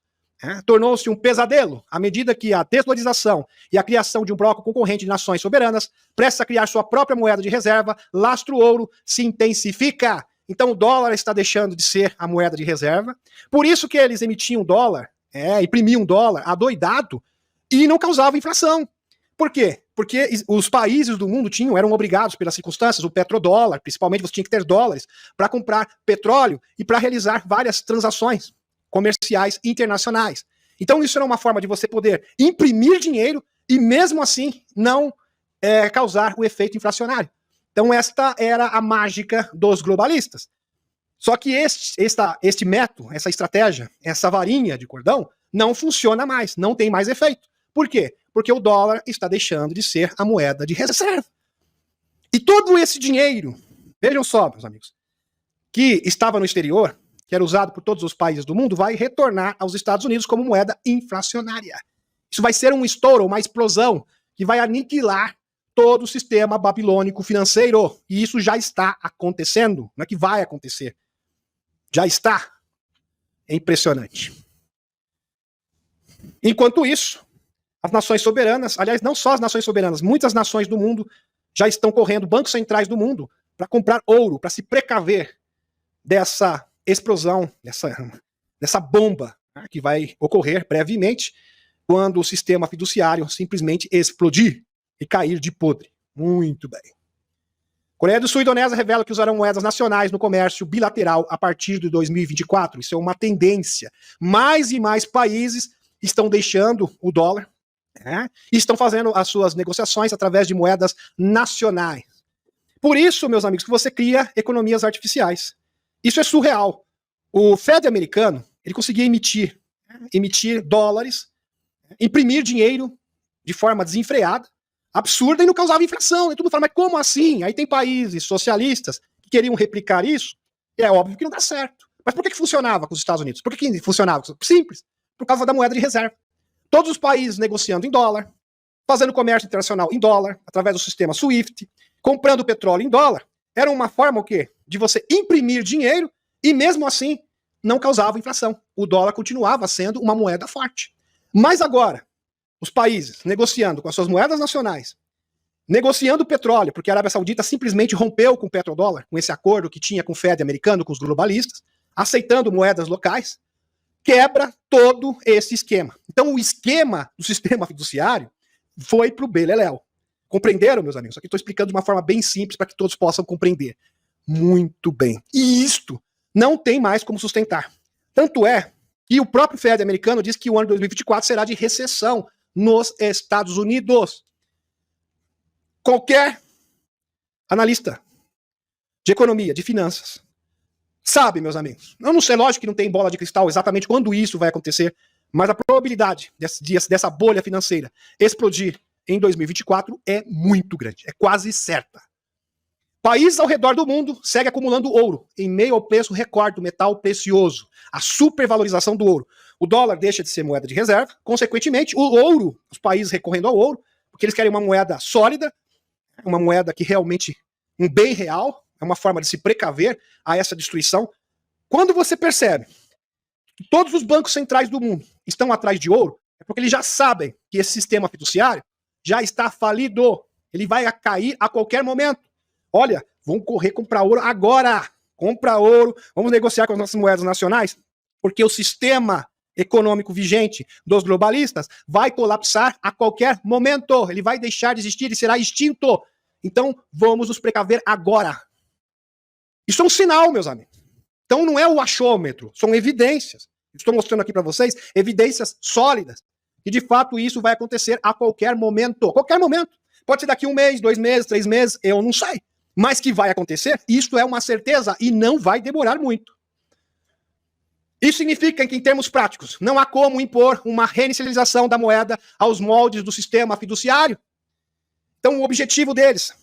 A: tornou-se um pesadelo à medida que a desvalorização e a criação de um bloco concorrente de nações soberanas, prestes a criar sua própria moeda de reserva, lastro ouro, se intensifica. Então o dólar está deixando de ser a moeda de reserva. Por isso que eles emitiam dólar, imprimiam dólar adoidado, e não causava inflação. Por quê? Porque os países do mundo eram obrigados pelas circunstâncias, o petrodólar, principalmente você tinha que ter dólares para comprar petróleo e para realizar várias transações comerciais internacionais. Então isso era uma forma de você poder imprimir dinheiro e mesmo assim não causar o efeito inflacionário. Então esta era a mágica dos globalistas. Só que este método, essa estratégia, essa varinha de cordão, não funciona mais, não tem mais efeito. Por quê? Porque o dólar está deixando de ser a moeda de reserva. E todo esse dinheiro, vejam só, meus amigos, que estava no exterior, que era usado por todos os países do mundo, vai retornar aos Estados Unidos como moeda inflacionária. Isso vai ser um estouro, uma explosão, que vai aniquilar todo o sistema babilônico financeiro. E isso já está acontecendo, não é que vai acontecer. Já está. É impressionante. Enquanto isso, as nações soberanas, aliás, não só as nações soberanas, muitas nações do mundo já estão correndo, bancos centrais do mundo, para comprar ouro, para se precaver dessa explosão, dessa bomba, que vai ocorrer brevemente quando o sistema fiduciário simplesmente explodir e cair de podre. Muito bem. Coreia do Sul e Indonésia revelam que usarão moedas nacionais no comércio bilateral a partir de 2024. Isso é uma tendência. Mais e mais países estão deixando o dólar, e estão fazendo as suas negociações através de moedas nacionais. Por isso, meus amigos, que você cria economias artificiais. Isso é surreal. O Fed americano, ele conseguia emitir dólares, imprimir dinheiro de forma desenfreada, absurda, e não causava inflação. E tudo fala, mas como assim? Aí tem países socialistas que queriam replicar isso, e é óbvio que não dá certo. Mas por que funcionava com os Estados Unidos? Por que funcionava? Simples, por causa da moeda de reserva. Todos os países negociando em dólar, fazendo comércio internacional em dólar, através do sistema SWIFT, comprando petróleo em dólar. Era uma forma o quê? De você imprimir dinheiro e mesmo assim não causava inflação. O dólar continuava sendo uma moeda forte. Mas agora, os países negociando com as suas moedas nacionais, negociando petróleo, porque a Arábia Saudita simplesmente rompeu com o petrodólar, com esse acordo que tinha com o Fed americano, com os globalistas, aceitando moedas locais, quebra todo esse esquema. Então o esquema do sistema fiduciário foi pro beleléu. Compreenderam, meus amigos? Aqui estou explicando de uma forma bem simples para que todos possam compreender. Muito bem. E isto não tem mais como sustentar. Tanto é que o próprio Fed americano diz que o ano 2024 será de recessão nos Estados Unidos. Qualquer analista de economia, de finanças, sabe, meus amigos, eu não sei, lógico que não tem bola de cristal exatamente quando isso vai acontecer, mas a probabilidade dessa bolha financeira explodir em 2024 é muito grande, é quase certa. Países ao redor do mundo seguem acumulando ouro, em meio ao preço recorde do metal precioso, a supervalorização do ouro. O dólar deixa de ser moeda de reserva, consequentemente, o ouro, os países recorrendo ao ouro, porque eles querem uma moeda sólida, uma moeda que realmente, um bem real, é uma forma de se precaver a essa destruição. Quando você percebe que todos os bancos centrais do mundo estão atrás de ouro, é porque eles já sabem que esse sistema fiduciário já está falido. Ele vai cair a qualquer momento. Olha, vamos correr comprar ouro agora. Compra ouro, vamos negociar com as nossas moedas nacionais, porque o sistema econômico vigente dos globalistas vai colapsar a qualquer momento. Ele vai deixar de existir e será extinto. Então, vamos nos precaver agora. Isso é um sinal, meus amigos. Então não é o achômetro, são evidências. Estou mostrando aqui para vocês evidências sólidas. E de fato isso vai acontecer a qualquer momento. Qualquer momento. Pode ser daqui 1 mês, 2 meses, 3 meses, eu não sei. mas que vai acontecer, isso é uma certeza e não vai demorar muito. Isso significa que, em termos práticos, não há como impor uma reinicialização da moeda aos moldes do sistema fiduciário. Então, o objetivo deles,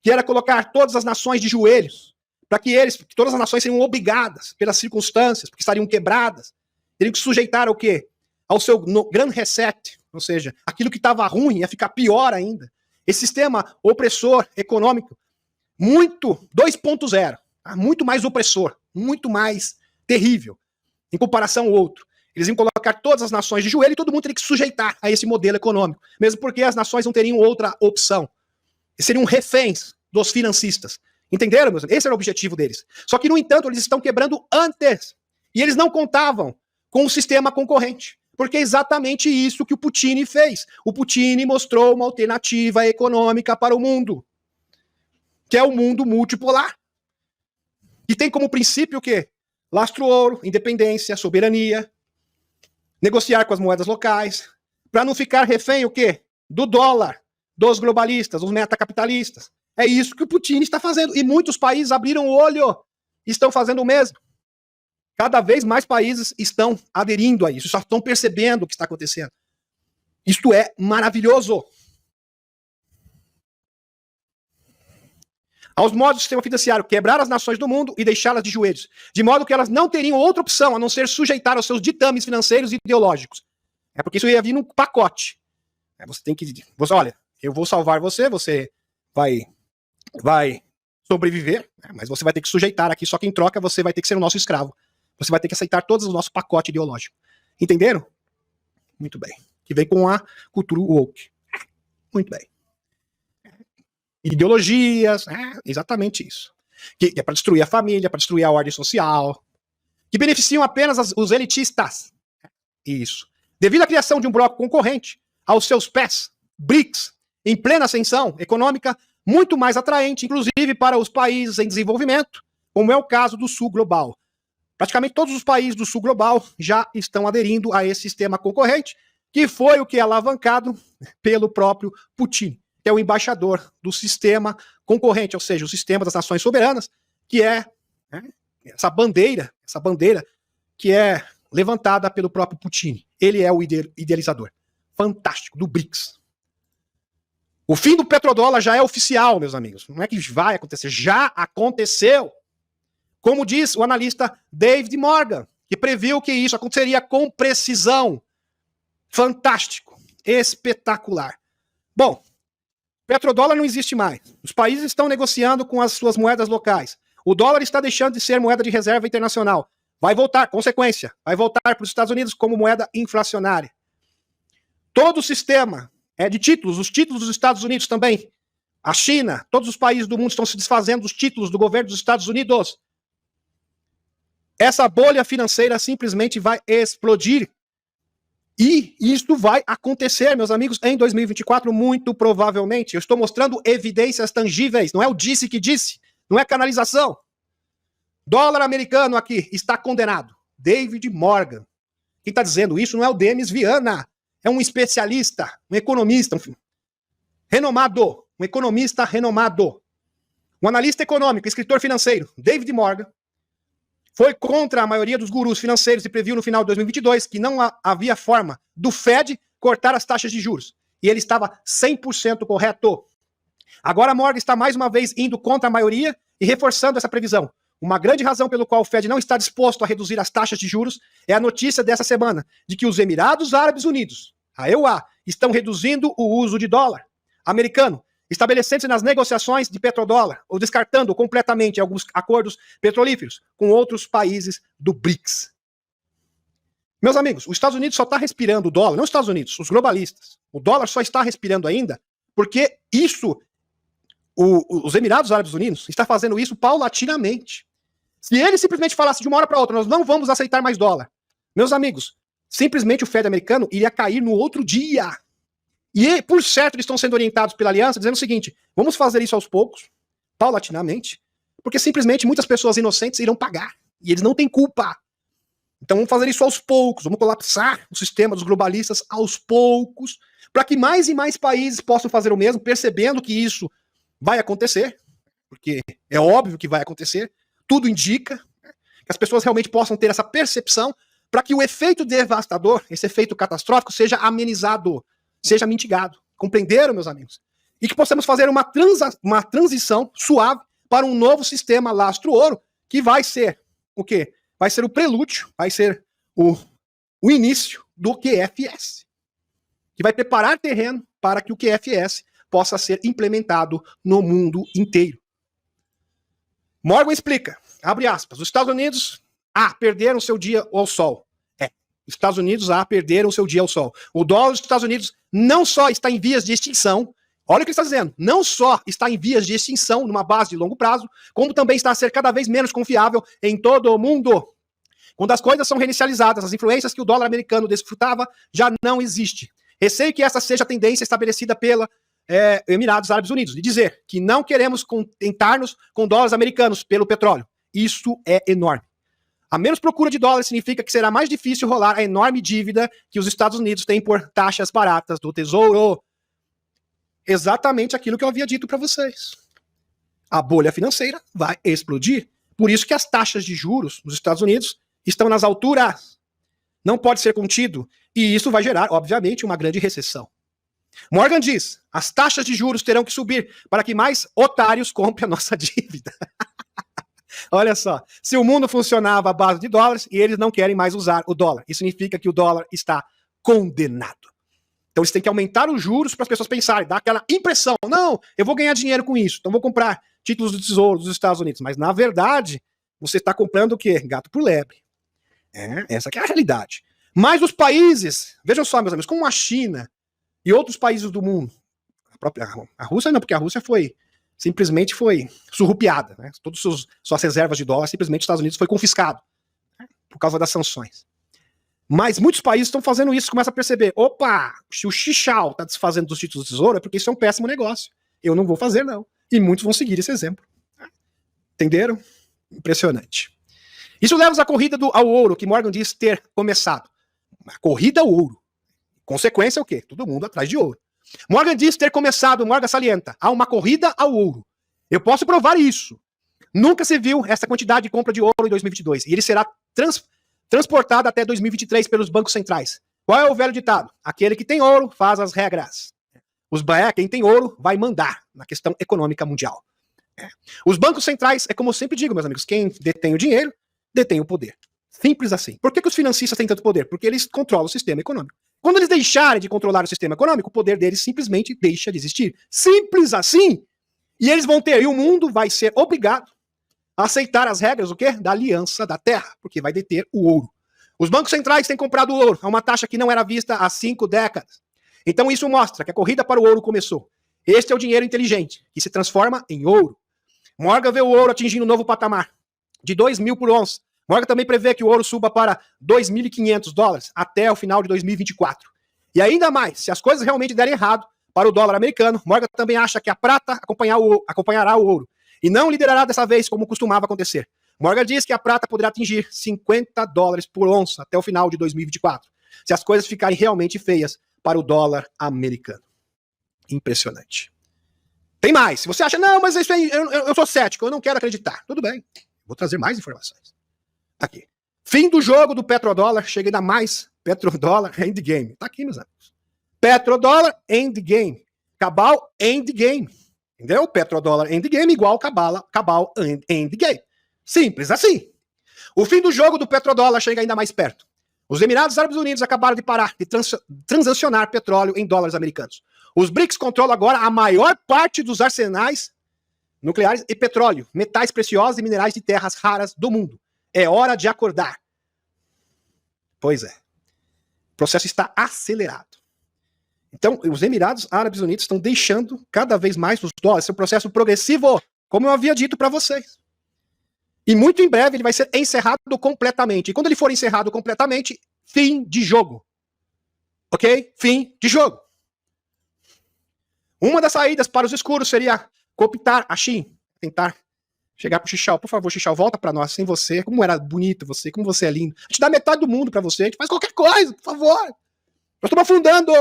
A: que era colocar todas as nações de joelhos, para que todas as nações seriam obrigadas pelas circunstâncias, porque estariam quebradas, teriam que sujeitar ao quê? Ao seu Grand Reset, ou seja, aquilo que estava ruim ia ficar pior ainda. Esse sistema opressor econômico, muito 2.0, tá? Muito mais opressor, muito mais terrível, em comparação ao outro. Eles iam colocar todas as nações de joelho e todo mundo teria que sujeitar a esse modelo econômico, mesmo porque as nações não teriam outra opção. Eles seriam reféns dos financistas. Entenderam, meus amigos? Esse era o objetivo deles. Só que, no entanto, eles estão quebrando antes. E eles não contavam com o sistema concorrente. Porque é exatamente isso que o Putin fez. O Putin mostrou uma alternativa econômica para o mundo, que é o mundo multipolar. E tem como princípio o quê? Lastro-ouro, independência, soberania, negociar com as moedas locais, para não ficar refém o quê? Do dólar, dos globalistas, dos metacapitalistas. É isso que o Putin está fazendo. E muitos países abriram o olho e estão fazendo o mesmo. Cada vez mais países estão aderindo a isso, só estão percebendo o que está acontecendo. Isto é maravilhoso. Aos modos do sistema fiduciário, quebrar as nações do mundo e deixá-las de joelhos, de modo que elas não teriam outra opção a não ser sujeitar aos seus ditames financeiros e ideológicos. É porque isso ia vir num pacote. Você tem que... olha, eu vou salvar você, você vai sobreviver, mas você vai ter que sujeitar aqui, só que em troca você vai ter que ser o nosso escravo. Você vai ter que aceitar todos os nossos pacotes ideológicos. Entenderam? Muito bem. Que vem com a cultura woke. Muito bem. Ideologias, exatamente isso. Que é para destruir a família, para destruir a ordem social, que beneficiam apenas os elitistas. Isso. Devido à criação de um bloco concorrente, aos seus pés, BRICS, em plena ascensão econômica, muito mais atraente, inclusive para os países em desenvolvimento, como é o caso do Sul Global. Praticamente todos os países do Sul Global já estão aderindo a esse sistema concorrente, que foi o que é alavancado pelo próprio Putin, que é o embaixador do sistema concorrente, ou seja, o sistema das nações soberanas, que é essa bandeira que é levantada pelo próprio Putin. Ele é o idealizador. Fantástico, do BRICS. O fim do petrodólar já é oficial, meus amigos. Não é que vai acontecer, já aconteceu. Como diz o analista David Morgan, que previu que isso aconteceria com precisão. Fantástico, espetacular. Bom, petrodólar não existe mais. Os países estão negociando com as suas moedas locais. O dólar está deixando de ser moeda de reserva internacional. Vai voltar, consequência, vai voltar para os Estados Unidos como moeda inflacionária. Todo o sistema de títulos, os títulos dos Estados Unidos também, a China, todos os países do mundo estão se desfazendo dos títulos do governo dos Estados Unidos. Essa bolha financeira simplesmente vai explodir. E isso vai acontecer, meus amigos, em 2024, muito provavelmente. Eu estou mostrando evidências tangíveis, não é o disse que disse, não é canalização. Dólar americano aqui está condenado. David Morgan. Quem está dizendo isso não é o Demis Viana, é um especialista, um economista, renomado, um economista renomado. Um analista econômico, escritor financeiro, David Morgan, foi contra a maioria dos gurus financeiros e previu no final de 2022 que não havia forma do Fed cortar as taxas de juros. E ele estava 100% correto. Agora Morgan está mais uma vez indo contra a maioria e reforçando essa previsão. Uma grande razão pelo qual o Fed não está disposto a reduzir as taxas de juros é a notícia dessa semana de que os Emirados Árabes Unidos, a EUA, estão reduzindo o uso de dólar americano, estabelecendo-se nas negociações de petrodólar, ou descartando completamente alguns acordos petrolíferos com outros países do BRICS. Meus amigos, os Estados Unidos só está respirando o dólar, não os Estados Unidos, os globalistas. O dólar só está respirando ainda porque os Emirados Árabes Unidos está fazendo isso paulatinamente. Se ele simplesmente falasse de uma hora para outra, nós não vamos aceitar mais dólar. Meus amigos, simplesmente o Fed americano iria cair no outro dia. E, por certo, eles estão sendo orientados pela aliança, dizendo o seguinte, vamos fazer isso aos poucos, paulatinamente, porque simplesmente muitas pessoas inocentes irão pagar, e eles não têm culpa. Então vamos fazer isso aos poucos, vamos colapsar o sistema dos globalistas aos poucos, para que mais e mais países possam fazer o mesmo, percebendo que isso vai acontecer. porque é óbvio que vai acontecer, tudo indica que as pessoas realmente possam ter essa percepção para que o efeito devastador, esse efeito catastrófico, seja amenizado, seja mitigado. Compreenderam, meus amigos? E que possamos fazer uma transição suave para um novo sistema lastro-ouro, que vai ser o quê? Vai ser o prelúdio, vai ser o início do QFS, que vai preparar terreno para que o QFS possa ser implementado no mundo inteiro. Morgan explica, abre aspas, os Estados Unidos perderam seu dia ao sol. Os Estados Unidos perderam seu dia ao sol. O dólar dos Estados Unidos não só está em vias de extinção, olha o que ele está dizendo, não só está em vias de extinção numa base de longo prazo, como também está a ser cada vez menos confiável em todo o mundo. Quando as coisas são reinicializadas, as influências que o dólar americano desfrutava já não existe. Receio que essa seja a tendência estabelecida pela Emirados Árabes Unidos, de dizer que não queremos contentar-nos com dólares americanos pelo petróleo. Isso é enorme. A menos procura de dólares significa que será mais difícil rolar a enorme dívida que os Estados Unidos têm por taxas baratas do Tesouro. Exatamente aquilo que eu havia dito para vocês. A bolha financeira vai explodir. Por isso que as taxas de juros nos Estados Unidos estão nas alturas. Não pode ser contido. E isso vai gerar, obviamente, uma grande recessão. Morgan diz, as taxas de juros terão que subir para que mais otários comprem a nossa dívida. Olha só, se o mundo funcionava à base de dólares e eles não querem mais usar o dólar, isso significa que o dólar está condenado. Então eles têm que aumentar os juros para as pessoas pensarem, dar aquela impressão, não, eu vou ganhar dinheiro com isso, então vou comprar títulos do Tesouro dos Estados Unidos. Mas na verdade, você está comprando o quê? Gato por lebre. Essa que é a realidade. Mas os países, vejam só, meus amigos, como a China e outros países do mundo, a Rússia não, porque a Rússia simplesmente foi surrupiada, né? Todas suas reservas de dólar, simplesmente os Estados Unidos foi confiscado, né? Por causa das sanções. Mas muitos países estão fazendo isso, começam a perceber, opa, se o Xixal está desfazendo dos títulos do Tesouro, é porque isso é um péssimo negócio. Eu não vou fazer, não. E muitos vão seguir esse exemplo. Entenderam? Impressionante. Isso leva-nos à corrida ao ouro, que Morgan diz ter começado. A corrida ao ouro. Consequência é o quê? Todo mundo atrás de ouro. Morgan diz ter começado, Morgan salienta, há uma corrida ao ouro. Eu posso provar isso. Nunca se viu essa quantidade de compra de ouro em 2022. E ele será transportado até 2023 pelos bancos centrais. Qual é o velho ditado? Aquele que tem ouro faz as regras. Quem tem ouro vai mandar na questão econômica mundial. Os bancos centrais, é como eu sempre digo, meus amigos, quem detém o dinheiro, detém o poder. Simples assim. Por que os financistas têm tanto poder? Porque eles controlam o sistema econômico. Quando eles deixarem de controlar o sistema econômico, o poder deles simplesmente deixa de existir. Simples assim. E eles vão ter, e o mundo vai ser obrigado a aceitar as regras, o quê? Da aliança da terra, porque vai deter o ouro. Os bancos centrais têm comprado ouro a uma taxa que não era vista há 5 décadas. Então isso mostra que a corrida para o ouro começou. Este é o dinheiro inteligente, que se transforma em ouro. Morgan vê o ouro atingindo um novo patamar, de 2.000 por onça. Morgan também prevê que o ouro suba para 2.500 dólares até o final de 2024. E ainda mais, se as coisas realmente derem errado para o dólar americano, Morgan também acha que a prata acompanhará o ouro e não liderará dessa vez como costumava acontecer. Morgan diz que a prata poderá atingir 50 dólares por onça até o final de 2024, se as coisas ficarem realmente feias para o dólar americano. Impressionante. Tem mais. Se você acha, não, mas isso aí, eu sou cético, eu não quero acreditar. Tudo bem, vou trazer mais informações. Aqui. Fim do jogo do petrodólar, chega ainda mais petrodólar endgame. Tá aqui, meus amigos. Petrodólar endgame. Cabal endgame. Entendeu? Petrodólar endgame igual cabal endgame. Simples assim. O fim do jogo do petrodólar chega ainda mais perto. Os Emirados Árabes Unidos acabaram de parar de transacionar petróleo em dólares americanos. Os BRICS controlam agora a maior parte dos arsenais nucleares e petróleo, metais preciosos e minerais de terras raras do mundo. É hora de acordar. Pois é. O processo está acelerado. Então, os Emirados Árabes Unidos estão deixando cada vez mais os dólares. Esse é um processo progressivo, como eu havia dito para vocês. E muito em breve ele vai ser encerrado completamente. E quando ele for encerrado completamente, fim de jogo. Ok? Fim de jogo. Uma das saídas para os escuros seria cooptar a China. Tentar chegar pro Xixal. Por favor, Xixal, volta para nós. Sem você, como era bonito você, como você é lindo. A gente dá metade do mundo para você. A gente faz qualquer coisa, por favor. Nós estamos afundando.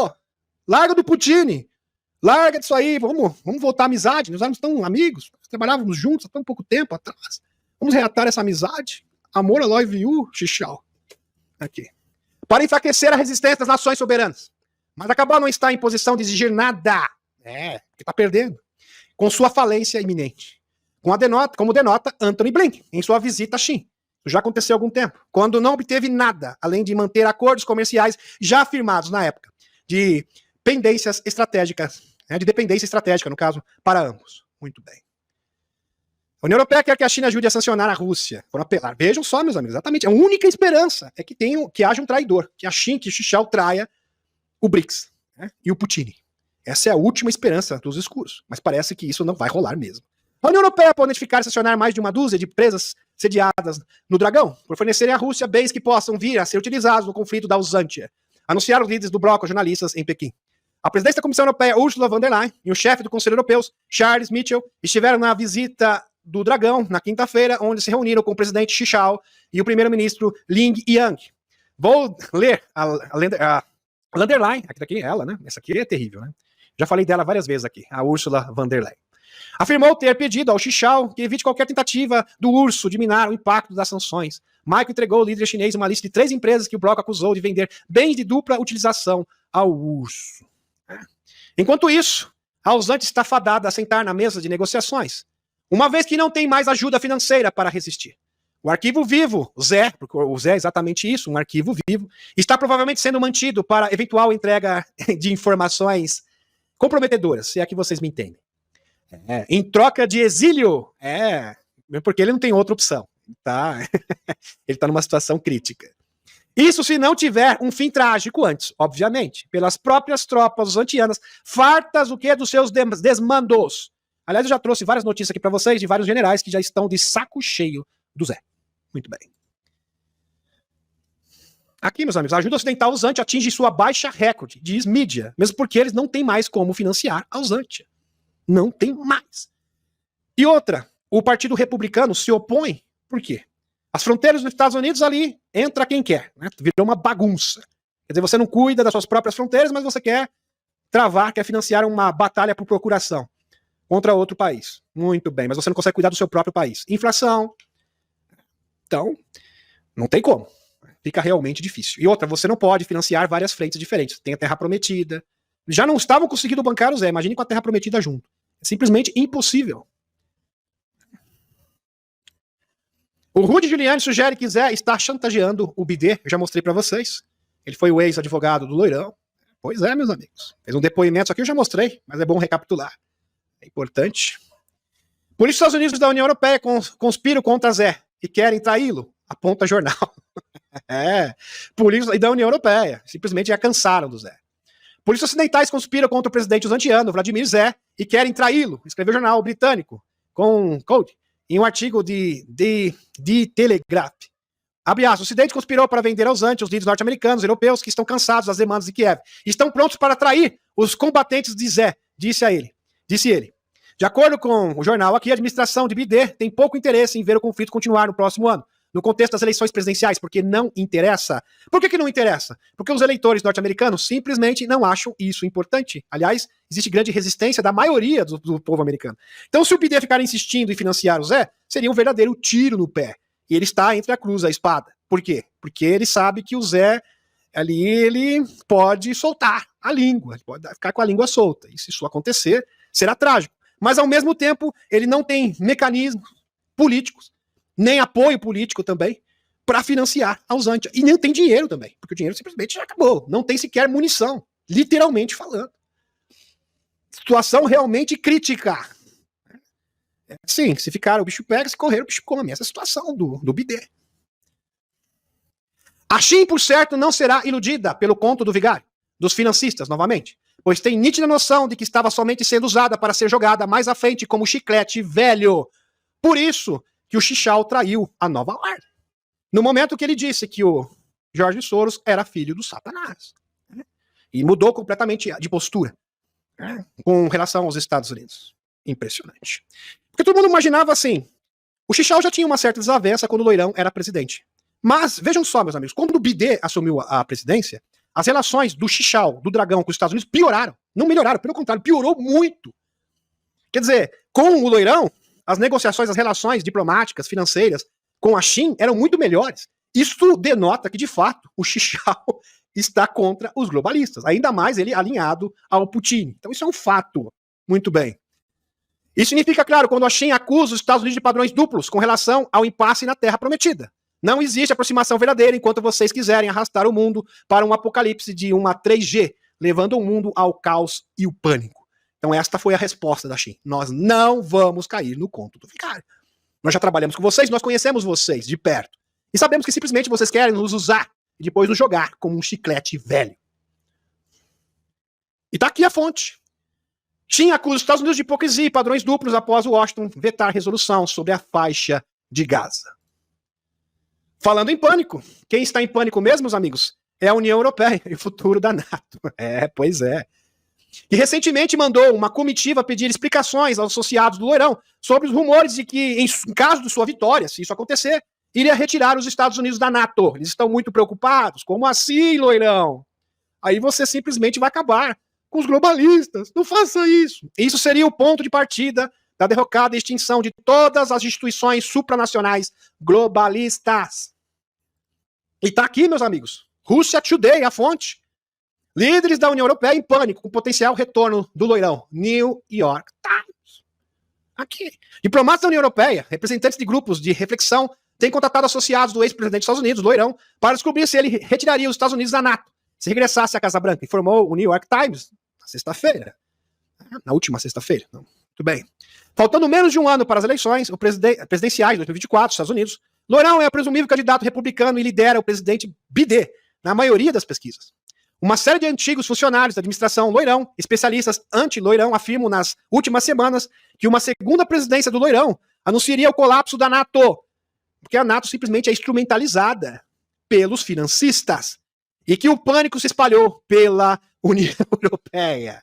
A: Larga do Putin. Larga disso aí, vamos voltar à amizade. Nós éramos tão amigos, trabalhávamos juntos há tão pouco tempo atrás. Vamos reatar essa amizade. Amor, I love you, Xixiao. Aqui. Para enfraquecer a resistência das nações soberanas. Mas acabou não estar em posição de exigir nada. Porque tá perdendo. Com sua falência iminente. Como denota Antony Blinken em sua visita a Xin. Isso já aconteceu há algum tempo. Quando não obteve nada, além de manter acordos comerciais já firmados na época, de pendências estratégicas, de dependência estratégica, no caso, para ambos. Muito bem. A União Europeia quer que a China ajude a sancionar a Rússia. Por apelar. Vejam só, meus amigos, exatamente. A única esperança é que haja um traidor, que a Xin, que o Xixiao traia o BRICS e o Putin. Essa é a última esperança dos escuros. Mas parece que isso não vai rolar mesmo. A União Europeia pode notificar e sancionar mais de uma dúzia de empresas sediadas no Dragão, por fornecerem à Rússia bens que possam vir a ser utilizados no conflito da Ausântia. Anunciaram os líderes do bloco aos jornalistas em Pequim. A presidente da Comissão Europeia, Ursula von der Leyen, e o chefe do Conselho Europeu, Charles Michel, estiveram na visita do Dragão na quinta-feira, onde se reuniram com o presidente Xixiao e o primeiro-ministro Ling Yang. Vou ler a von der Leyen, aqui daqui, ela, né? Essa aqui é terrível, né? Já falei dela várias vezes aqui, a Ursula von der Leyen. Afirmou ter pedido ao Xixiao que evite qualquer tentativa do urso de minar o impacto das sanções. Michael entregou ao líder chinês uma lista de 3 empresas que o bloco acusou de vender bens de dupla utilização ao urso. Enquanto isso, a Ausântia está fadada a sentar na mesa de negociações, uma vez que não tem mais ajuda financeira para resistir. O arquivo vivo, o Zé, porque o Zé é exatamente isso, um arquivo vivo, está provavelmente sendo mantido para eventual entrega de informações comprometedoras, se é que vocês me entendem. Em troca de exílio, porque ele não tem outra opção, tá? Ele está numa situação crítica. Isso se não tiver um fim trágico antes, obviamente, pelas próprias tropas uzantianas, fartas o que dos seus desmandos. Aliás, eu já trouxe várias notícias aqui para vocês de vários generais que já estão de saco cheio do Zé. Muito bem. Aqui, meus amigos, a ajuda ocidental Ausântia atinge sua baixa recorde, diz mídia, mesmo porque eles não têm mais como financiar a Ausântia. Não tem mais. E outra, o Partido Republicano se opõe, por quê? As fronteiras dos Estados Unidos ali, entra quem quer, né? Virou uma bagunça. Quer dizer, você não cuida das suas próprias fronteiras, mas você quer quer financiar uma batalha por procuração contra outro país. Muito bem, mas você não consegue cuidar do seu próprio país. Inflação. Então, não tem como. Fica realmente difícil. E outra, você não pode financiar várias frentes diferentes. Tem a Terra Prometida. Já não estavam conseguindo bancar o Zé, imagine com a Terra Prometida junto. É simplesmente impossível. O Rudy Giuliani sugere que Zé está chantageando o Bidê, eu já mostrei para vocês. Ele foi o ex-advogado do Loirão. Pois é, meus amigos. Fez um depoimento, isso aqui eu já mostrei, mas é bom recapitular. É importante. Por isso, os Estados Unidos da União Europeia conspiram contra Zé e querem traí-lo, aponta jornal. Por isso, e da União Europeia, simplesmente já cansaram do Zé. Por isso, ocidentais conspiram contra o presidente uzantiano, Vladimir Zé, e querem traí-lo, escreveu o jornal britânico, com Code, em um artigo de Telegraph. Abre aspas, o Ocidente conspirou para vender aos Uzantia os líderes norte-americanos e europeus que estão cansados das demandas de Kiev e estão prontos para trair os combatentes de Zé, disse ele. De acordo com o jornal aqui, a administração de Bidê tem pouco interesse em ver o conflito continuar no próximo ano, no contexto das eleições presidenciais, porque não interessa. Por que não interessa? Porque os eleitores norte-americanos simplesmente não acham isso importante. Aliás, existe grande resistência da maioria do povo americano. Então, se o Bidê ficar insistindo em financiar o Zé, seria um verdadeiro tiro no pé. E ele está entre a cruz e a espada. Por quê? Porque ele sabe que o Zé, ali, ele pode soltar a língua, ele pode ficar com a língua solta. E se isso acontecer, será trágico. Mas, ao mesmo tempo, ele não tem mecanismos políticos, nem apoio político também, para financiar a Uzantia. E nem tem dinheiro também, porque o dinheiro simplesmente já acabou. Não tem sequer munição, literalmente falando. Situação realmente crítica. Sim, se ficar o bicho pega, se correr o bicho come. Essa é a situação do Bidê. A Xin, por certo, não será iludida pelo conto do vigário, dos financistas, novamente, pois tem nítida noção de que estava somente sendo usada para ser jogada mais à frente como chiclete velho. Por isso que o Xixiao traiu a nova ordem. No momento que ele disse que o Jorge Soros era filho do Satanás. E mudou completamente de postura com relação aos Estados Unidos. Impressionante. Porque todo mundo imaginava assim, o Xixiao já tinha uma certa desavença quando o Loirão era presidente. Mas, vejam só, meus amigos, quando o Bidê assumiu a presidência, as relações do Xixiao, do Dragão, com os Estados Unidos pioraram. Não melhoraram, pelo contrário, piorou muito. Quer dizer, com o Loirão, as negociações, as relações diplomáticas, financeiras com a China eram muito melhores. Isso denota que, de fato, o Xichao está contra os globalistas, ainda mais ele alinhado ao Putin. Então isso é um fato. Muito bem. Isso significa, claro, quando a China acusa os Estados Unidos de padrões duplos com relação ao impasse na Terra Prometida. Não existe aproximação verdadeira enquanto vocês quiserem arrastar o mundo para um apocalipse de uma 3G, levando o mundo ao caos e o pânico. Então esta foi a resposta da China. Nós não vamos cair no conto do vigário. Nós já trabalhamos com vocês, nós conhecemos vocês de perto. E sabemos que simplesmente vocês querem nos usar e depois nos jogar como um chiclete velho. E tá aqui a fonte. China acusa os Estados Unidos de hipocrisia e padrões duplos após Washington vetar resolução sobre a faixa de Gaza. Falando em pânico, quem está em pânico mesmo, meus amigos, é a União Europeia e o futuro da NATO. Pois é. E recentemente mandou uma comitiva pedir explicações aos associados do Loirão sobre os rumores de que, em caso de sua vitória, se isso acontecer, iria retirar os Estados Unidos da NATO. Eles estão muito preocupados. Como assim, Loirão? Aí você simplesmente vai acabar com os globalistas. Não faça isso. Isso seria o ponto de partida da derrocada e extinção de todas as instituições supranacionais globalistas. E tá aqui, meus amigos. Russia Today, a fonte. Líderes da União Europeia em pânico com potencial retorno do Loirão. New York Times. Aqui. Diplomatas da União Europeia, representantes de grupos de reflexão, têm contatado associados do ex-presidente dos Estados Unidos, Loirão, para descobrir se ele retiraria os Estados Unidos da NATO se regressasse à Casa Branca, informou o New York Times na sexta-feira. Na última sexta-feira. Muito bem. Faltando menos de um ano para as eleições presidenciais de 2024 dos Estados Unidos, Loirão é o presumível candidato republicano e lidera o presidente Biden na maioria das pesquisas. Uma série de antigos funcionários da administração Loirão, especialistas anti-Loirão, afirmam nas últimas semanas que uma segunda presidência do Loirão anunciaria o colapso da NATO, porque a NATO simplesmente é instrumentalizada pelos financistas, e que o pânico se espalhou pela União Europeia,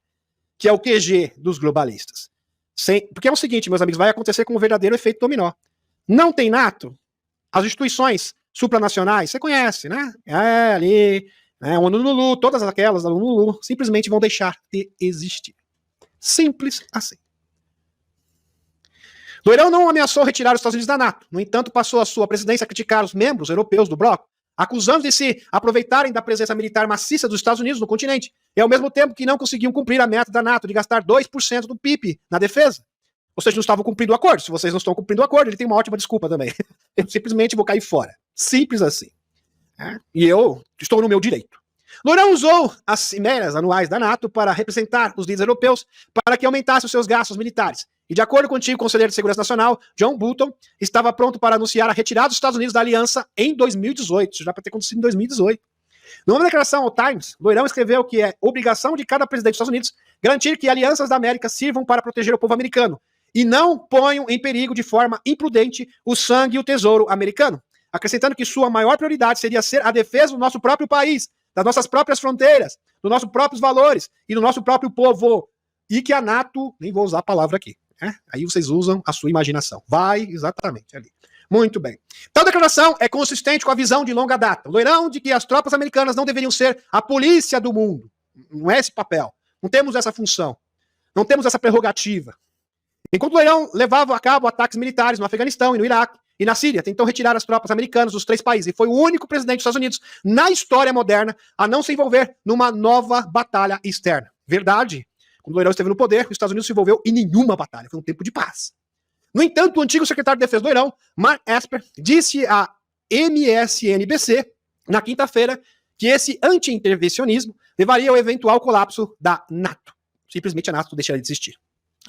A: que é o QG dos globalistas. Porque é o seguinte, meus amigos, vai acontecer com um verdadeiro efeito dominó. Não tem NATO, as instituições supranacionais, você conhece, né? Ali... o ONU, todas aquelas da ONU simplesmente vão deixar de existir. Simples assim. Loirão não ameaçou retirar os Estados Unidos da NATO. No entanto, passou a sua presidência a criticar os membros europeus do bloco, acusando de se aproveitarem da presença militar maciça dos Estados Unidos no continente, e ao mesmo tempo que não conseguiam cumprir a meta da NATO de gastar 2% do PIB na defesa. Ou seja, não estavam cumprindo o acordo. Se vocês não estão cumprindo o acordo, ele tem uma ótima desculpa também. Eu simplesmente vou cair fora. Simples assim. E eu estou no meu direito. Loirão usou as cimeras anuais da NATO para representar os líderes europeus para que aumentassem os seus gastos militares. E de acordo com o antigo conselheiro de Segurança Nacional, John Bolton, estava pronto para anunciar a retirada dos Estados Unidos da aliança em 2018. Isso já para ter acontecido em 2018. Numa declaração ao Times, Loirão escreveu que é obrigação de cada presidente dos Estados Unidos garantir que alianças da América sirvam para proteger o povo americano e não ponham em perigo de forma imprudente o sangue e o tesouro americano, acrescentando que sua maior prioridade seria ser a defesa do nosso próprio país, das nossas próprias fronteiras, dos nossos próprios valores e do nosso próprio povo. E que a NATO, nem vou usar a palavra aqui, aí vocês usam a sua imaginação. Vai exatamente ali. Muito bem. Tal declaração é consistente com a visão de longa data. Loirão de que as tropas americanas não deveriam ser a polícia do mundo. Não é esse papel. Não temos essa função. Não temos essa prerrogativa. Enquanto Loirão levava a cabo ataques militares no Afeganistão e no Iraque, e na Síria, tentou retirar as tropas americanas dos 3 países. E foi o único presidente dos Estados Unidos na história moderna a não se envolver numa nova batalha externa. Verdade. Quando o Loirão esteve no poder, os Estados Unidos se envolveu em nenhuma batalha. Foi um tempo de paz. No entanto, o antigo secretário de Defesa do Loirão, Mark Esper, disse à MSNBC, na quinta-feira, que esse anti-intervencionismo levaria ao eventual colapso da NATO. Simplesmente a NATO deixaria de existir.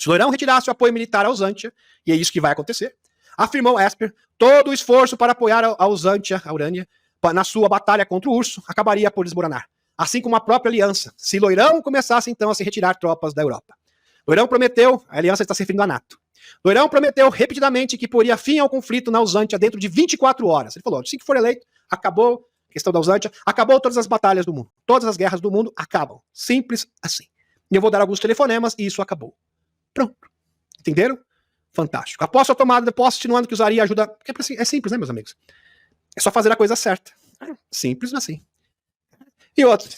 A: Se o Loirão retirasse o apoio militar aos Uzantia, e é isso que vai acontecer, afirmou Esper, todo o esforço para apoiar a Uzantia, a Urânia, na sua batalha contra o urso, acabaria por desmoronar. Assim como a própria aliança, se Loirão começasse então a se retirar tropas da Europa. Loirão prometeu, a aliança está se referindo à NATO, Loirão prometeu repetidamente que poria fim ao conflito na Uzantia dentro de 24 horas. Ele falou, assim que for eleito, acabou a questão da Uzantia, acabou todas as batalhas do mundo. Todas as guerras do mundo acabam. Simples assim. E eu vou dar alguns telefonemas e isso acabou. Pronto. Entenderam? Fantástico. Após sua tomada de posse, insinuando que usaria ajuda... É simples, né, meus amigos? É só fazer a coisa certa. Simples assim. E outro.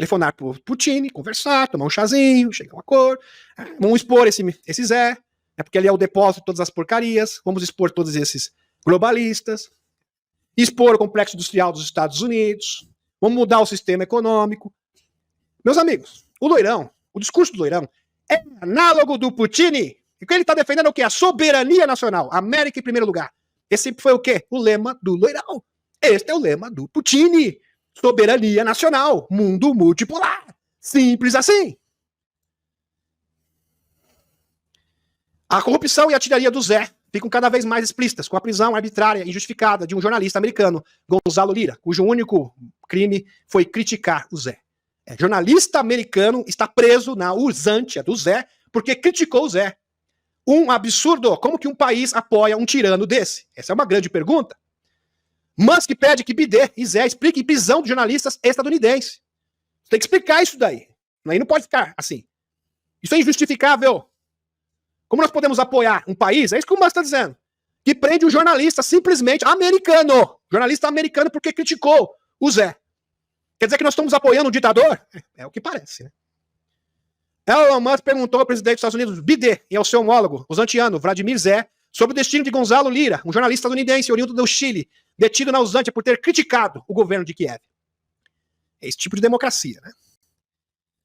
A: telefonar pro Putin, conversar, tomar um chazinho, chegar a um acordo. Vamos expor esse Zé, porque ele é o depósito de todas as porcarias. Vamos expor todos esses globalistas. Expor o complexo industrial dos Estados Unidos. Vamos mudar o sistema econômico. Meus amigos, o discurso do Loirão é análogo do Putin. E o que ele está defendendo é o quê? A soberania nacional. América em primeiro lugar. Esse foi o quê? O lema do Loirão. Este é o lema do Putin. Soberania nacional. Mundo multipolar. Simples assim. A corrupção e a tiraria do Zé ficam cada vez mais explícitas com a prisão arbitrária e injustificada de um jornalista americano, Gonzalo Lira, cujo único crime foi criticar o Zé. Jornalista americano está preso na usantia do Zé porque criticou o Zé. Um absurdo. Como que um país apoia um tirano desse? Essa é uma grande pergunta. Musk pede que Bidê e Zé expliquem prisão de jornalistas estadunidenses. Tem que explicar isso daí. Aí não pode ficar assim. Isso é injustificável. Como nós podemos apoiar um país, é isso que o Musk está dizendo, que prende um jornalista simplesmente americano. Jornalista americano porque criticou o Zé. Quer dizer que nós estamos apoiando um ditador? É o que parece, né? Elon Musk perguntou ao presidente dos Estados Unidos, Bidê, e ao seu homólogo, o zantiano Vladimir Zé, sobre o destino de Gonzalo Lira, um jornalista estadunidense oriundo do Chile, detido na Usantia por ter criticado o governo de Kiev. É esse tipo de democracia, né?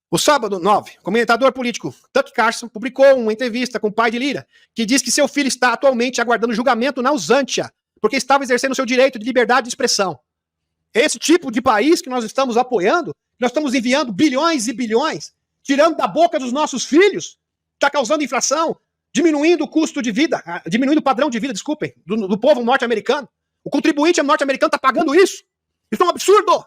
A: O sábado 9, o comentador político Tucker Carlson publicou uma entrevista com o pai de Lira, que diz que seu filho está atualmente aguardando julgamento na Usantia, porque estava exercendo seu direito de liberdade de expressão. É esse tipo de país que nós estamos apoiando, nós estamos enviando bilhões e bilhões, tirando da boca dos nossos filhos, está causando inflação, diminuindo o custo de vida, diminuindo o padrão de vida, desculpem, do povo norte-americano. O contribuinte norte-americano está pagando isso. Isso é um absurdo.